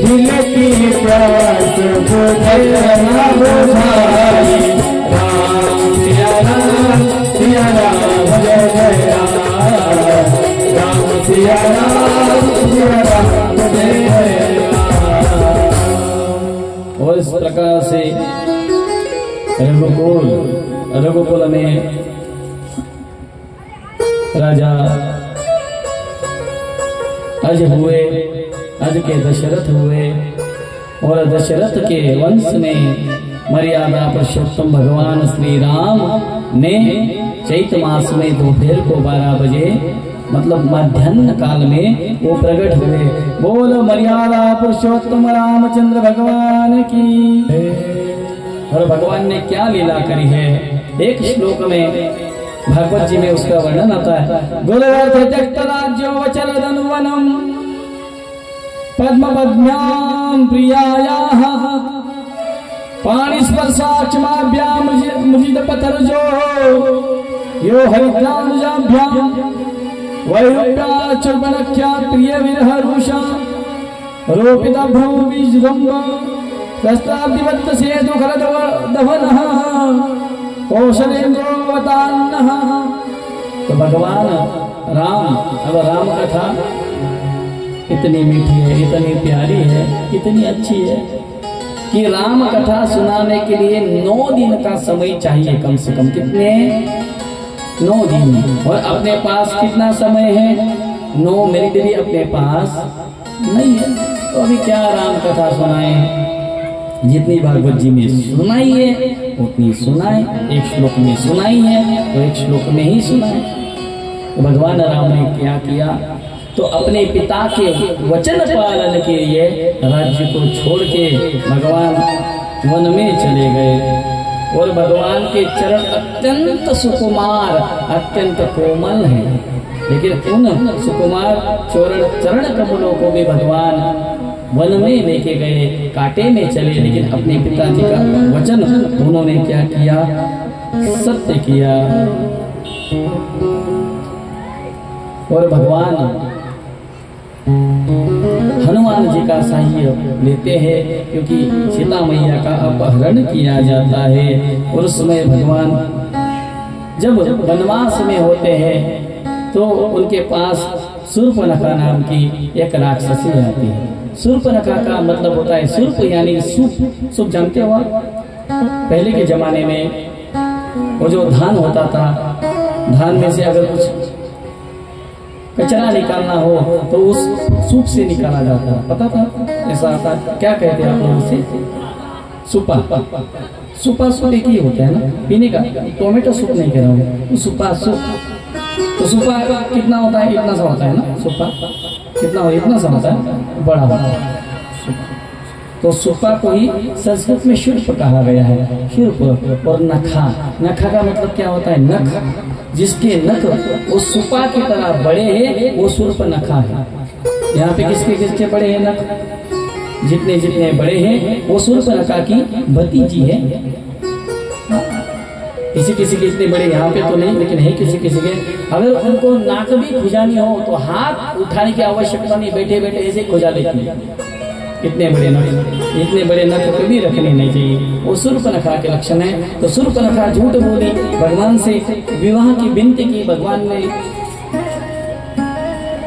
दिल की प्यास बुझे न बुझाई, राम सिया राम जय राम, राम सिया राम जय राम। और इस प्रकार से रघुकुल में राजा अज हुए, अज के दशरथ हुए और दशरथ के वंश में मर्यादा पुरुषोत्तम भगवान श्री राम ने चैत मास में दोपहर को 12 बजे मतलब मध्याह्न काल में वो प्रकट हुए। बोल मर्यादा पुरुषोत्तम रामचंद्र भगवान की। और भगवान ने क्या लीला करी है, एक श्लोक में भागवत जी में उसका वर्णन आता है। गुरुवर्थ त्यक्त राज्यो वचल धनुवनम पद्म पद्म्याम प्रियायाः पाणिस्पर्शाक्षमाभ्याम मुजित पतर्जो यो हरिद्रानुजाभ्याम वैरूप्याचर्पणख्या प्रिय विरहरुषा रोपिता भ्रूविजृम्भ शस्त्राब्धिवत् सेतु खरदवनः कौशलेन्द्रोऽवतान्नः। तो भगवान राम, अब राम कथा इतनी मीठी है, इतनी प्यारी है, इतनी अच्छी है कि राम कथा सुनाने के लिए 9 दिन का समय चाहिए कम से कम। कितने? 9 दिन। और अपने पास कितना समय है? 9 मिनट भी अपने पास नहीं है, तो अभी क्या राम कथा सुनाए। जितनी भागवत जी में सुनाई है उतनी सुनाए, एक श्लोक में सुनाई है तो एक श्लोक में ही सुनाए। तो भगवान राम ने क्या किया, तो अपने पिता के वचन पालन के लिए राज्य को छोड़ के भगवान वन में चले गए। और भगवान के चरण अत्यंत सुकुमार, अत्यंत कोमल हैं, लेकिन उन सुकुमार चरण कमलों को भी भगवान वन में लेके गए, कांटे में चले, लेकिन अपने पिताजी का वचन उन्होंने क्या किया, सत्य किया। और भगवान हनुमान जी का सहाय लेते हैं, क्योंकि सीता मैया का अपहरण किया जाता है। और उस समय भगवान जब वनवास में होते हैं तो उनके पास शूर्पणखा नाम की एक राक्षसी आती है। शूर्पणखा का मतलब होता है शूर्प यानी सूप। सूप जानते हो आप? पहले के जमाने में वो जो धान होता था, धान में से अगर कुछ कचरा निकालना हो तो उस सूप से निकाला जाता, पता था? ऐसा आता, क्या कहते हैं आप लोग उसे? सुपा। सुपा सूप एक ही होता है ना पीने का, टोमेटो सूप नहीं कह रहा हूँ, सुपा सूप। तो सुपा कितना होता है? इतना सा होता है ना सुपा, कितना हो? इतना सा होता है, बड़ा होता है। तो सुपा को ही संस्कृत में शुर्प कहा गया है, शुर्प। और नखा, नखा का मतलब क्या होता है? नख। जिसके नख वो सुपा की तरह बड़े हैं वो शूर्प नखा है। यहाँ पे किसके किसके बड़े हैं नख? जितने जितने बड़े हैं वो शूर्प नखा की भतीजी है। किसी किसी के इतने बड़े यहाँ पे तो नहीं, लेकिन है किसी किसी के। अगर उनको नाक भी खुजानी हो तो हाथ उठाने की आवश्यकता नहीं, बैठे बैठे ऐसे खुजा लेती है। इतने बड़े नख कभी रखने नहीं चाहिए, वो शूर्पणखा के लक्षण है। तो शूर्पणखा झूठ बोली, भगवान से विवाह की विनती की।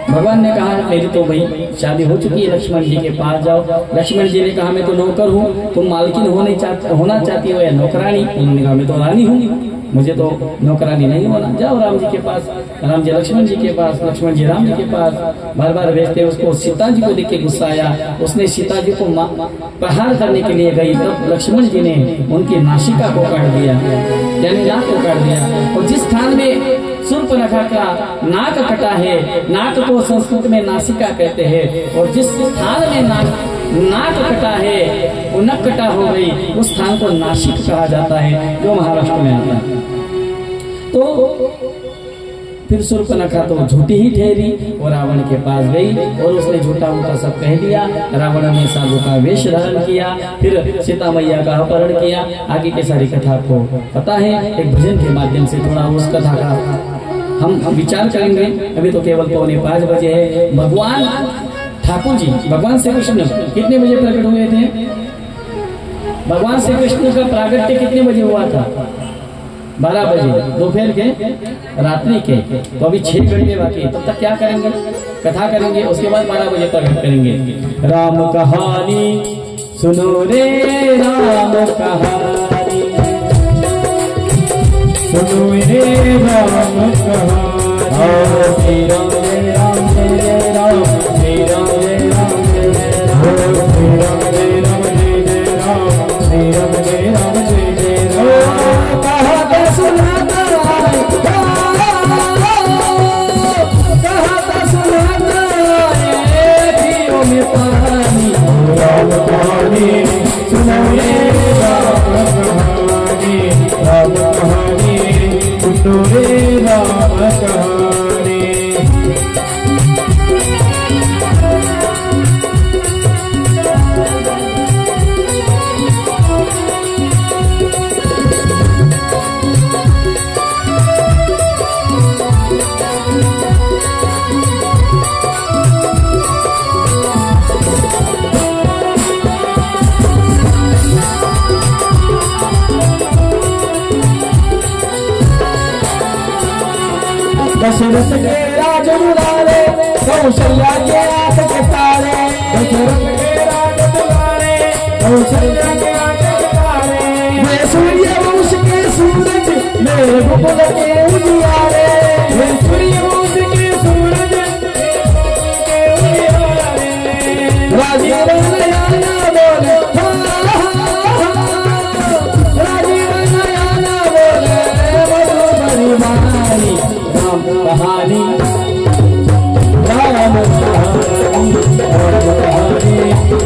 भगवान ने कहा मेरी तो भाई शादी हो चुकी है, लक्ष्मण जी के पास जाओ। लक्ष्मण जी ने कहा मैं तो नौकर हूँ, तुम मालकिन होना चाहती हो या नौकरानी? उन्होंने कहा मैं तो रानी हूँ, मुझे तो नौकरानी नहीं होना। जाओ राम जी के पास। राम जी लक्ष्मण जी के पास, लक्ष्मण जी राम जी के पास। बार बार भेजते, उसको सीता जी को देख के गुस्सा आया, उसने सीता जी को प्रहार करने के लिए गई, तब लक्ष्मण जी ने उनकी नासिका को काट दिया, यानी नाक को काट दिया। और जिस स्थान में शूर्पणखा का नाक कटा है, नाक को संस्कृत में नासिका कहते हैं, और जिस स्थान में नाक कटा है वो नक कटा हो गई, उस स्थान को नासिक कहा जाता है, जो महाराष्ट्र में आता है। तो फिर शूर्पणखा तो झूठी ही ठहरी और रावण के पास गई और उसने झूठा उठा सब कह दिया। रावण ने साधु का वेश धारण किया, फिर सीता मैया का अपहरण किया। आगे की सारी कथा आपको पता है, एक भजन के माध्यम से थोड़ा उस कथा का हम विचार करेंगे। अभी तो केवल 4:45 बजे है। भगवान ठाकुर जी, भगवान श्री कृष्ण कितने बजे प्रकट हुए थे? भगवान श्री कृष्ण का प्रागट्य कितने बजे हुआ था? 12 बजे दोपहर के, रात्रि के। तो अभी 6 घंटे बाकी है, तब तक क्या करेंगे? कथा करेंगे, उसके बाद 12 बजे प्रकट करेंगे। राम कहानी सुनो रे, राम कहानी सुनो रे, राम कहानी। श्री राम जय राम जय राम, श्री राम जय राम जय राम, श्री राम जय राम जय राम, श्री राम जय राम जय राम। कहा सुनाता में पानी, राम कहानी सुनो रे, राम कहानी, राम कहानी सुनो रे, राम कहानी। दशरथ के राज दुलारे, कौशल्या के आस के तारे। दशरथ के राज दुलारे, कौशल्या के आस के तारे। वे सूर्य वंश के सूरज, मेरे कुल के उजियारे। वे सूर्य वंश के सूरज, के उजियारे। राजीव नयना बोले, राजीव नयना बोले, बड़ो बड़ी मारी। राम कहानी, राम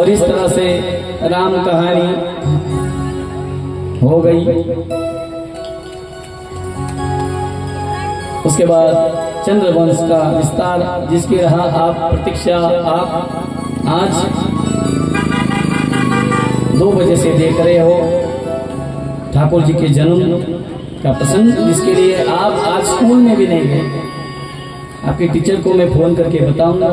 और इस तरह से राम कहानी हो गई। उसके बाद चंद्रवंश का विस्तार, जिसकी रहा आप प्रतीक्षा आप आज 2 बजे से देख रहे हो। ठाकुर जी के जन्म का प्रसंग, जिसके लिए आप आज स्कूल में भी नहीं गए। आपके टीचर को मैं फोन करके बताऊंगा।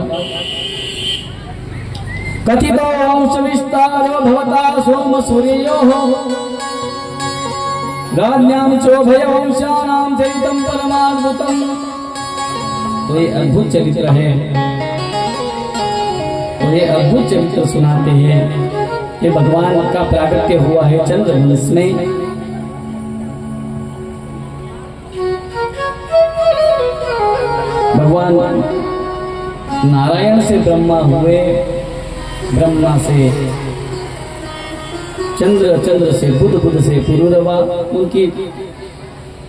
कथितो वंश विस्तारो भवता सोम सूर्यो गाज्ञान चोभय वंशानाम चरितम परमाद्भुतम। तो ये अद्भुत चरित्र है, तो ये अद्भुत चरित्र सुनाते हैं। ये भगवान का प्रागट्य हुआ है चंद्रवंश में। भगवान नारायण से ब्रह्मा हुए, ब्रह्मा से चंद्र, चंद्र से बुध, बुध से पुरुरवा। उनकी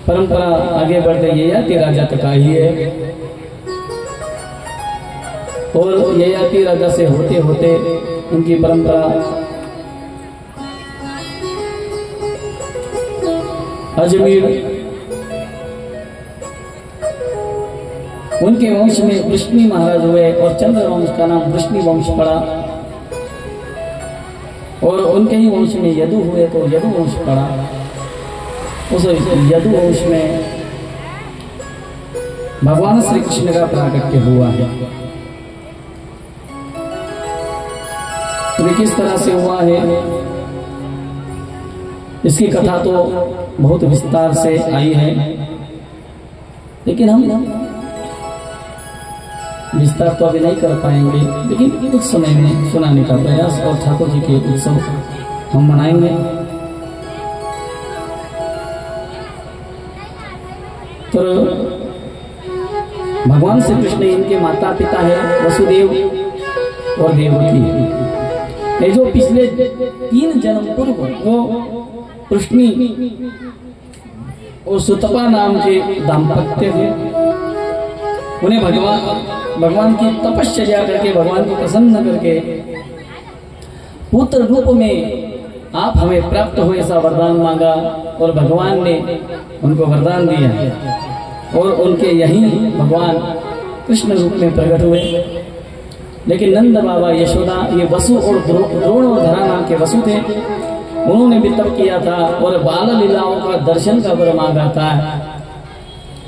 परंपरा आगे बढ़ते ययाति राजा तक आई है, और ययाति राजा से होते होते उनकी परंपरा अजमेर, उनके वंश में वृष्णि महाराज हुए और चंद्र वंश का नाम वृष्णि वंश पड़ा। और उनके ही वंश में यदु हुए तो यदु वंश पड़ा। उस यदु वंश में भगवान श्री कृष्ण का प्राकट्य हुआ है। तो किस तरह से हुआ है इसकी कथा तो बहुत विस्तार से आई है, लेकिन हम विस्तार तो अभी नहीं कर पाएंगे, लेकिन कुछ समय में सुनाने का प्रयास और ठाकुर जी के उत्सव हम मनाएंगे। तो भगवान श्री कृष्ण इनके माता पिता है वसुदेव और देवकी। ये जो पिछले 3 जन्म पूर्व वो कृष्णी और सुतपा नाम के दाम्पत्य थे। उन्हें भगवान की तपस्या करके, भगवान को प्रसन्न करके पुत्र रूप में आप हमें प्राप्त हो ऐसा वरदान मांगा, और भगवान ने उनको वरदान दिया, और उनके यहीं भगवान कृष्ण रूप में प्रकट हुए। लेकिन नंद बाबा, यशोदा, ये वसु और द्रोण और धरा नाम के वसु थे, उन्होंने भी तप किया था और बाल लीलाओं का दर्शन का वर मांगा था।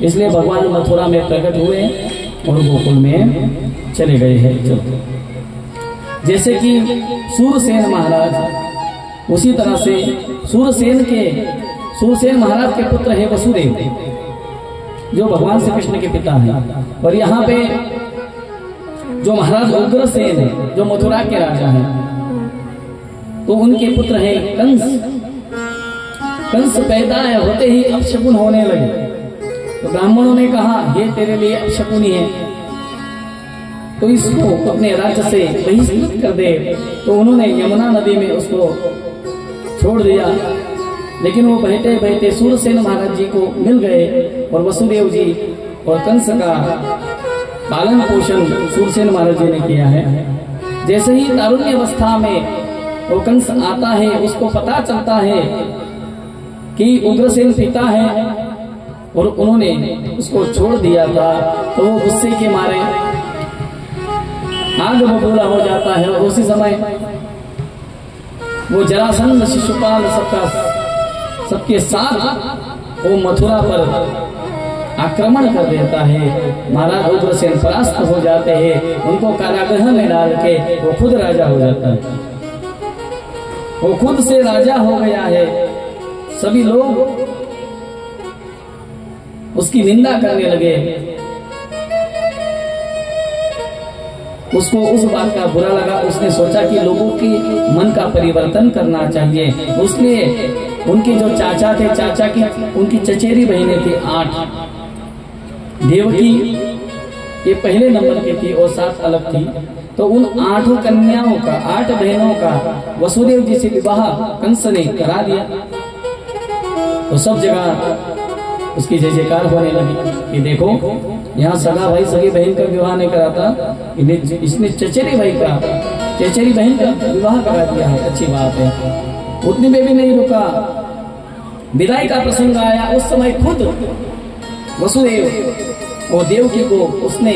इसलिए भगवान मथुरा में प्रकट हुए और गोकुल में चले गए हैं। जैसे कि सूरसेन महाराज, उसी तरह से सूरसेन महाराज के पुत्र है वसुदेव, जो भगवान श्री कृष्ण के पिता हैं। और यहाँ पे जो महाराज उग्रसेन है, जो मथुरा के राजा हैं, तो उनके पुत्र है कंस। कंस पैदा होते ही अपशकुन होने लगे, तो ब्राह्मणों ने कहा ये तेरे लिए अपशकुनी है, तो इसको अपने राज्य से बहिष्कृत कर दे। तो उन्होंने यमुना नदी में उसको छोड़ दिया। लेकिन वो बहते बहते सूरसेन महाराज जी को मिल गए, और वसुदेव जी और कंस का पालन पोषण सूरसेन महाराज जी ने किया है। जैसे ही तारुण्य अवस्था में वो कंस आता है, उसको पता चलता है कि उग्रसेन पिता है और उन्होंने उसको छोड़ दिया था, तो वो गुस्से के मारे आग बबूला हो जाता है। और उसी समय वो जरासंध, शिशुपाल सबके साथ वो मथुरा पर आक्रमण कर देता है। महाराज उग्रसेन परास्त हो जाते हैं, उनको कारागृह में डाल के वो खुद राजा हो जाता है। वो खुद से राजा हो गया है। सभी लोग उसकी निंदा करने लगे, उसको उस बात का बुरा लगा। उसने सोचा कि लोगों के मन का परिवर्तन करना चाहिए। उसने उनके जो चाचा थे, चाचा की उनकी चचेरी बहनें थी 8, देवकी ये पहले नंबर की थी और 7 अलग थी। तो उन 8 कन्याओं का, 8 बहनों का वसुदेव जी से विवाह कंस ने करा दिया। तो सब जगह उसकी जय जयकार होने लगी कि देखो, यहाँ सगा भाई सगी बहन का विवाह नहीं कराता, इसने चचेरी बहन का विवाह करा दिया है। अच्छी बात है। उतने में भी नहीं रुका, विदाई का प्रसंग आया। उस समय खुद वसुदेव और देवकी को उसने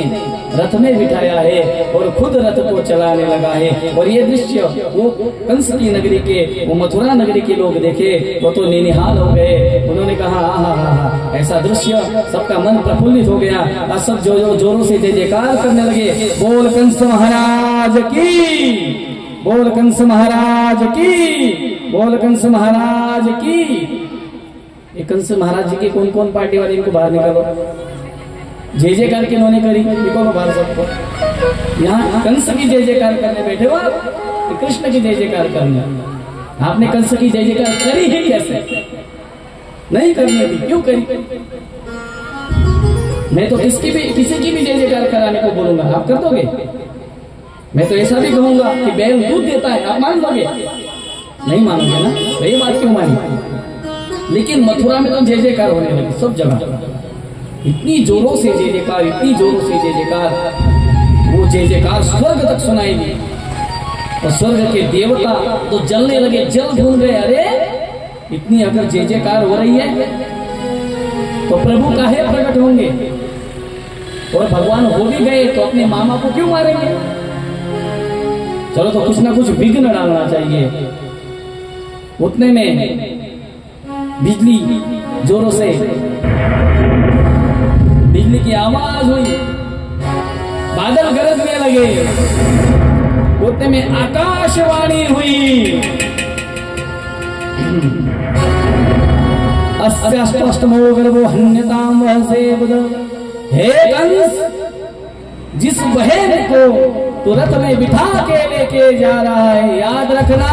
रथ में बिठाया है और खुद रथ को चलाने लगा है। और ये दृश्य वो कंस की नगरी के, वो मथुरा नगरी के लोग देखे, वो तो निनिहाल हो गए। उन्होंने कहा आहा, ऐसा दृश्य, सबका मन प्रफुल्लित हो गया और सब जोरों से जय जयकार करने लगे। बोल कंस महाराज की, बोल कंस महाराज की, बोल कंस महाराज की। ये कंस महाराज जी की कौन कौन पार्टी वाले, इनको बाहर निकालो। जय जयकार के इन्होंने करी, निकालो बाहर सबको। यहाँ कंस की जय जयकार करने बैठे हो आप, कृष्ण की जय जयकार करने। आपने कंस की जय जयकार करी ही कैसे? नहीं करनी अभी, क्यों करी? मैं तो किसी की भी जय जयकार कराने को बोलूंगा, आप कर दोगे? मैं तो ऐसा भी कहूंगा कि बैल दूध देता है, आप मान लोगे? नहीं मानोगे ना, सही बात क्यों मानी? लेकिन मथुरा में तो जय जयकार होने लगी सब जगह, इतनी जोरों से जय जयकार, इतनी जोरों से जय जयकार, वो जय जयकार स्वर्ग तक सुनाएगी। और स्वर्ग के देवता तो जलने लगे, जल ढूंढ गए। अरे इतनी अगर जय जयकार हो रही है तो प्रभु काहे प्रकट होंगे? और भगवान हो भी गए तो अपने मामा को क्यों मारेंगे? चलो तो कुछ ना कुछ विघ्न डालना चाहिए। उतने में बिजली जोरों से, बिजली की आवाज हुई, बादल गरजने लगे, उतने में आकाशवाणी हुई। अष्टमो गर्भो हन्यताम वहसे बुध। हे कंस, जिस बहन को तू रथ में बिठा के लेके जा रहा है, याद रखना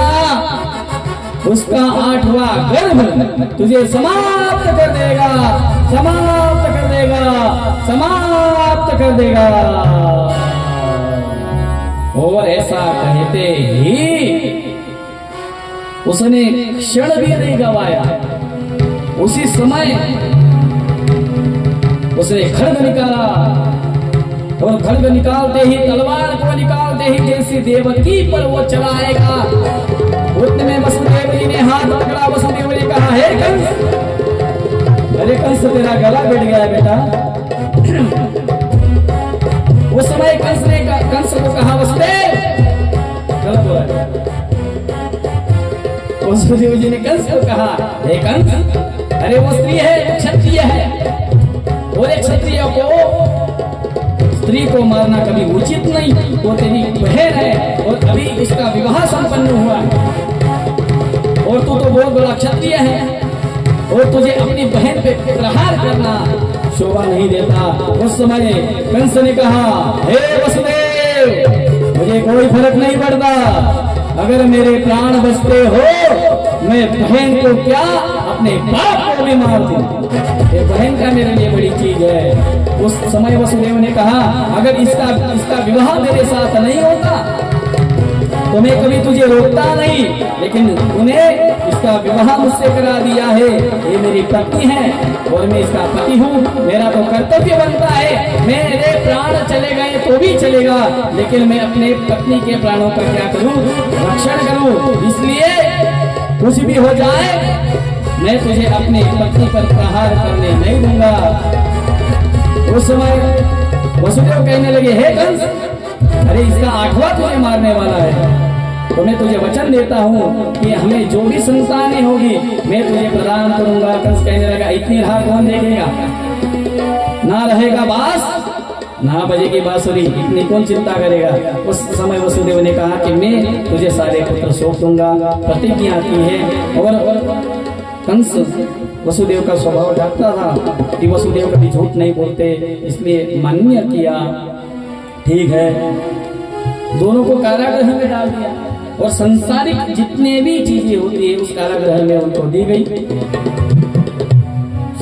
उसका 8वां गर्भ तुझे समाप्त कर देगा, समाप्त कर देगा, समाप्त कर देगा। और ऐसा कहते ही उसने क्षण भी नहीं गवाया, उसी समय उसने खड्ग निकाला। और खड्ग निकालते ही, तलवार को निकालते ही जैसे देवकी पर वो चलाएगा, उतने में वसुदेव जी ने हाथ पकड़ा। वसुदेव ने कहा, हे कंस, अरे कंस तेरा गला बैठ गया बेटा। उस समय कंस ने कंस को कहा, वसुदेव, गलत बोला। वसुदेव जी ने कंस को कहा, हे कंस, अरे वो स्त्री है, क्षत्रिय है, और एक क्षत्रिय को, स्त्री को मारना कभी उचित नहीं। वो तेरी बहन है और अभी उसका विवाह संपन्न हुआ है, और तू तो बहुत बड़ा क्षत्रिय है, और तुझे अपनी बहन पे प्रहार करना शोभा नहीं देता। उस समय कंस ने कहा, हे वसुदेव, मुझे कोई फर्क नहीं पड़ता, अगर मेरे प्राण बचते हो मैं बहन को क्या, अपने बाप को भी मार दूं। ये बहन का मेरे लिए बड़ी चीज है। उस समय वसुदेव ने कहा, अगर इसका विवाह मेरे साथ नहीं होता तो मैं कभी तुझे रोकता नहीं, लेकिन तूने इसका विवाह मुझसे करा दिया है। ये मेरी पत्नी है और मैं इसका पति हूँ, मेरा तो कर्तव्य बनता है, मेरे प्राण चले गए तो भी चलेगा, लेकिन मैं अपने पत्नी के प्राणों का क्या करूँ, रक्षण करूँ। इसलिए कुछ भी हो जाए मैं तुझे अपनी पत्नी पर प्रहार करने नहीं दूंगा। उस समय वसुदेव कहने लगे, हे कंस, अरे इसका 8वां तुझे मारने वाला है, तो मैं तुझे वचन देता हूँ कि हमें जो भी संतानें होगी मैं तुझे प्रदान करूंगा। कंस कहने लगा, इतनी राह कौन देखेगा, ना रहेगा बांस ना बजेगी बांसुरी, इतनी कौन चिंता करेगा। उस समय वसुदेव ने कहा कि मैं तुझे सारे पुत्र सौंप दूंगा, प्रतिज्ञा की है। और कंस वसुदेव का स्वभाव जानता था कि वसुदेव कभी झूठ नहीं बोलते, इसलिए मान्य किया, ठीक है। दोनों को कारागृह में डाल दिया और संसारिक जितने भी चीजें होती है उस कारागृह में उनको दी गई।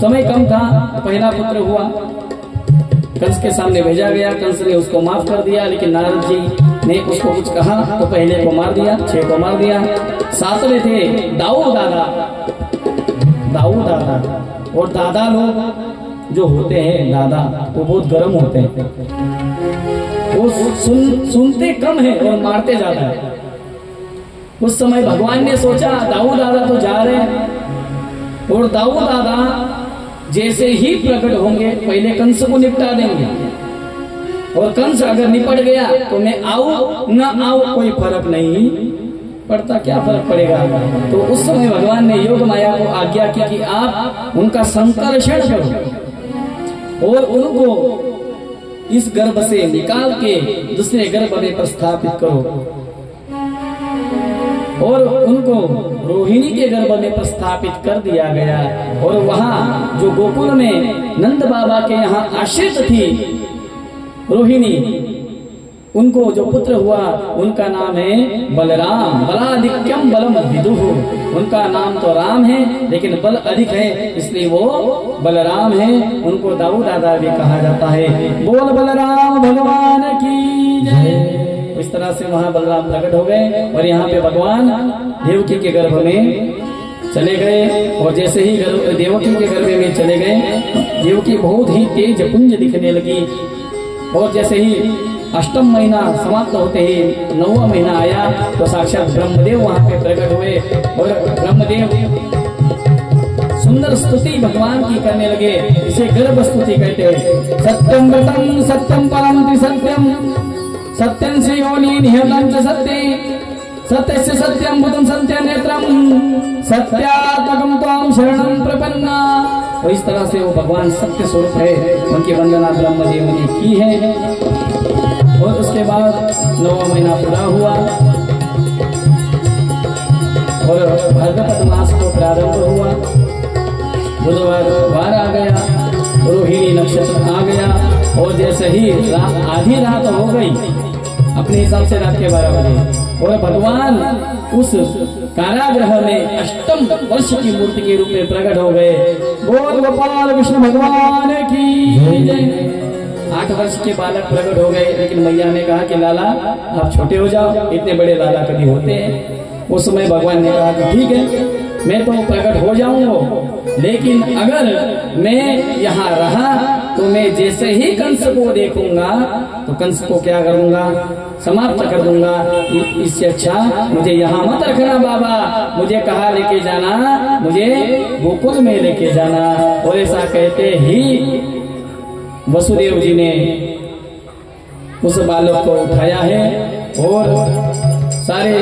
समय कम था, पहला पुत्र हुआ, कंस के सामने भेजा गया, कंस ने उसको माफ कर दिया, लेकिन नारद जी ने उसको कुछ कहा तो पहले को मार दिया, 6 को मार दिया। 7वें थे दाऊद दादा, दाऊद दादा। और दादा लोग जो होते हैं, दादा, वो बहुत गर्म होते हैं, वो सुनते कम है और मारते ज्यादा है। उस समय भगवान ने सोचा दाऊद दादा तो जा रहे हैं, और दाऊद दादा जैसे ही प्रकट होंगे पहले कंस को निपटा देंगे, और कंस अगर निपट गया तो मैं आऊं ना आऊं कोई फर्क नहीं पड़ता, क्या फर्क पड़ेगा। तो उस समय भगवान ने योग माया को आज्ञा की कि आप उनका संकर्षण करो और उनको इस गर्भ से निकाल के दूसरे गर्भ में प्रस्थापित करो और उनको रोहिणी के गर्भ में प्रस्थापित कर दिया गया। और वहाँ जो गोकुल में नंद बाबा के यहाँ आश्रित थी रोहिणी, उनको जो पुत्र हुआ उनका नाम है बलराम। बलाधिक्यम बलम विदुः, उनका नाम तो राम है लेकिन बल अधिक है इसलिए वो बलराम है। उनको दाऊ दादा भी कहा जाता है। बोल बलराम भगवान की जय। इस तरह से वहाँ बलराम प्रकट हो गए और यहाँ पे भगवान देवकी के गर्भ में चले गए। और जैसे ही देवकी के गर्भ में चले गए, देवकी बहुत ही तेज पुंज दिखने लगी। और जैसे ही अष्टम महीना समाप्त होते ही 9वां महीना आया तो साक्षात ब्रह्मदेव वहां पे प्रकट हुए। और ब्रह्मदेव सुंदर स्तुति भगवान की करने लगे। इसे गर्भ स्तुति कहते हैं। सत्यम व्रतम सत्यम परम त्रिसत्यम सत्यं से योनि निहतं च सत्ये सत्यस्य सत्यं भूतं सत्यं नेत्रं सत्यात्मकं त्वां शरणं प्रपन्ना। तो इस तरह से वो भगवान सत्य स्वरूप है, उनकी वंदना ब्रह्मदेव ने की है। और उसके बाद 9वां महीना पूरा हुआ और भाद्रपद मास को प्रारंभ हुआ। बुधवार आ गया, रोहिणी नक्षत्र आ गया। और जैसे ही आधी रात हो गई अपने हिसाब से रात के 12 बजे, और भगवान उस कारागृह में अष्टम वर्ष की मूर्ति के रूप में प्रकट हो गए। बोल गोपाल कृष्ण भगवान की जय। 8 वर्ष के बालक प्रकट हो गए, लेकिन मैया ने कहा कि लाला आप छोटे हो जाओ, इतने बड़े लाला कभी होते हैं। उस समय भगवान ने कहा कि ठीक है मैं तो प्रकट हो जाऊंगा, लेकिन अगर मैं यहाँ रहा तो मैं जैसे ही कंस को देखूंगा तो कंस को क्या करूंगा, समाप्त कर दूंगा। इससे अच्छा मुझे यहाँ मत रखना बाबा, मुझे कहाँ लेके जाना, मुझे गोकुल में लेके जाना। और ऐसा कहते ही वसुदेव जी ने उस बालक को उठाया है और सारे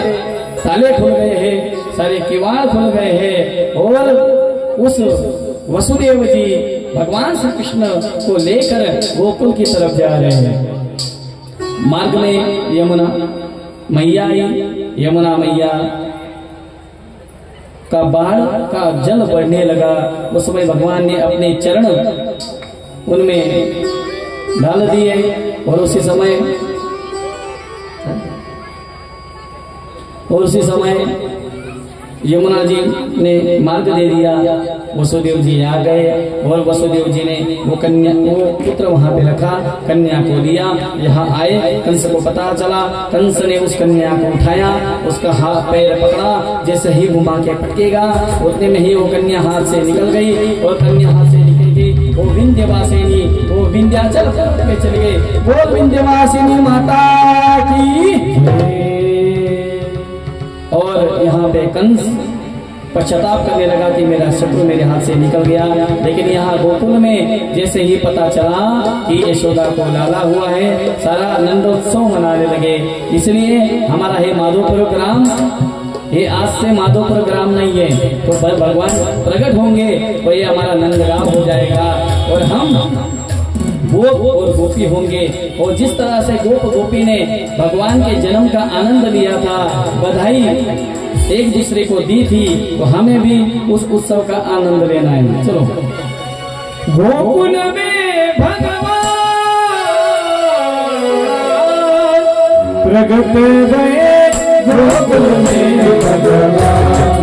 ताले खुल गए हैं, सारे किवाड़ खुल गए हैं और उस वसुदेव जी भगवान श्री कृष्ण को लेकर गोकुल की तरफ जा रहे हैं। मार्ग में यमुना मैया आई। यमुना मैया का बाढ़ का जल बढ़ने लगा। उस समय भगवान ने अपने चरण उनमें डाल दिए और उसी समय यमुना जी ने मार्ग दे दिया। वसुदेव जी आ गए और वसुदेव जी ने वो पुत्र वहां पे रखा, कन्या को दिया। यहाँ आए, कंस को पता चला, कंस ने उस कन्या को उठाया, उसका हाथ पैर पकड़ा, जैसे ही घुमा के पटकेगा उतने में ही वो कन्या हाथ से निकल गई। और कन्या हाथ से निकल गई वो विंध्यवासिनी, वो विंध्याचल पर्वत पे चली गई। बोल विंध्यवासिनी माता की। और यहाँ पे कंस पश्चाताप करने लगा कि मेरा शत्रु मेरे हाथ से निकल गया। लेकिन यहाँ गोकुल में जैसे ही पता चला कि यशोदा को लाला हुआ है, सारा नंदोत्सव मनाने लगे। इसलिए हमारा है माधोपुर ग्राम, ये आज से माधोपुर ग्राम नहीं है, तो भगवान प्रकट होंगे तो ये हमारा नंदगांव हो जाएगा और हम गोप और गोपी होंगे। और जिस तरह से गोप गोपी ने भगवान के जन्म का आनंद लिया था, बधाई एक दूसरे को दी थी, तो हमें भी उस उत्सव का आनंद लेना है। चलो। गोकुल में भगवान प्रगट गए, गोकुल में भगवान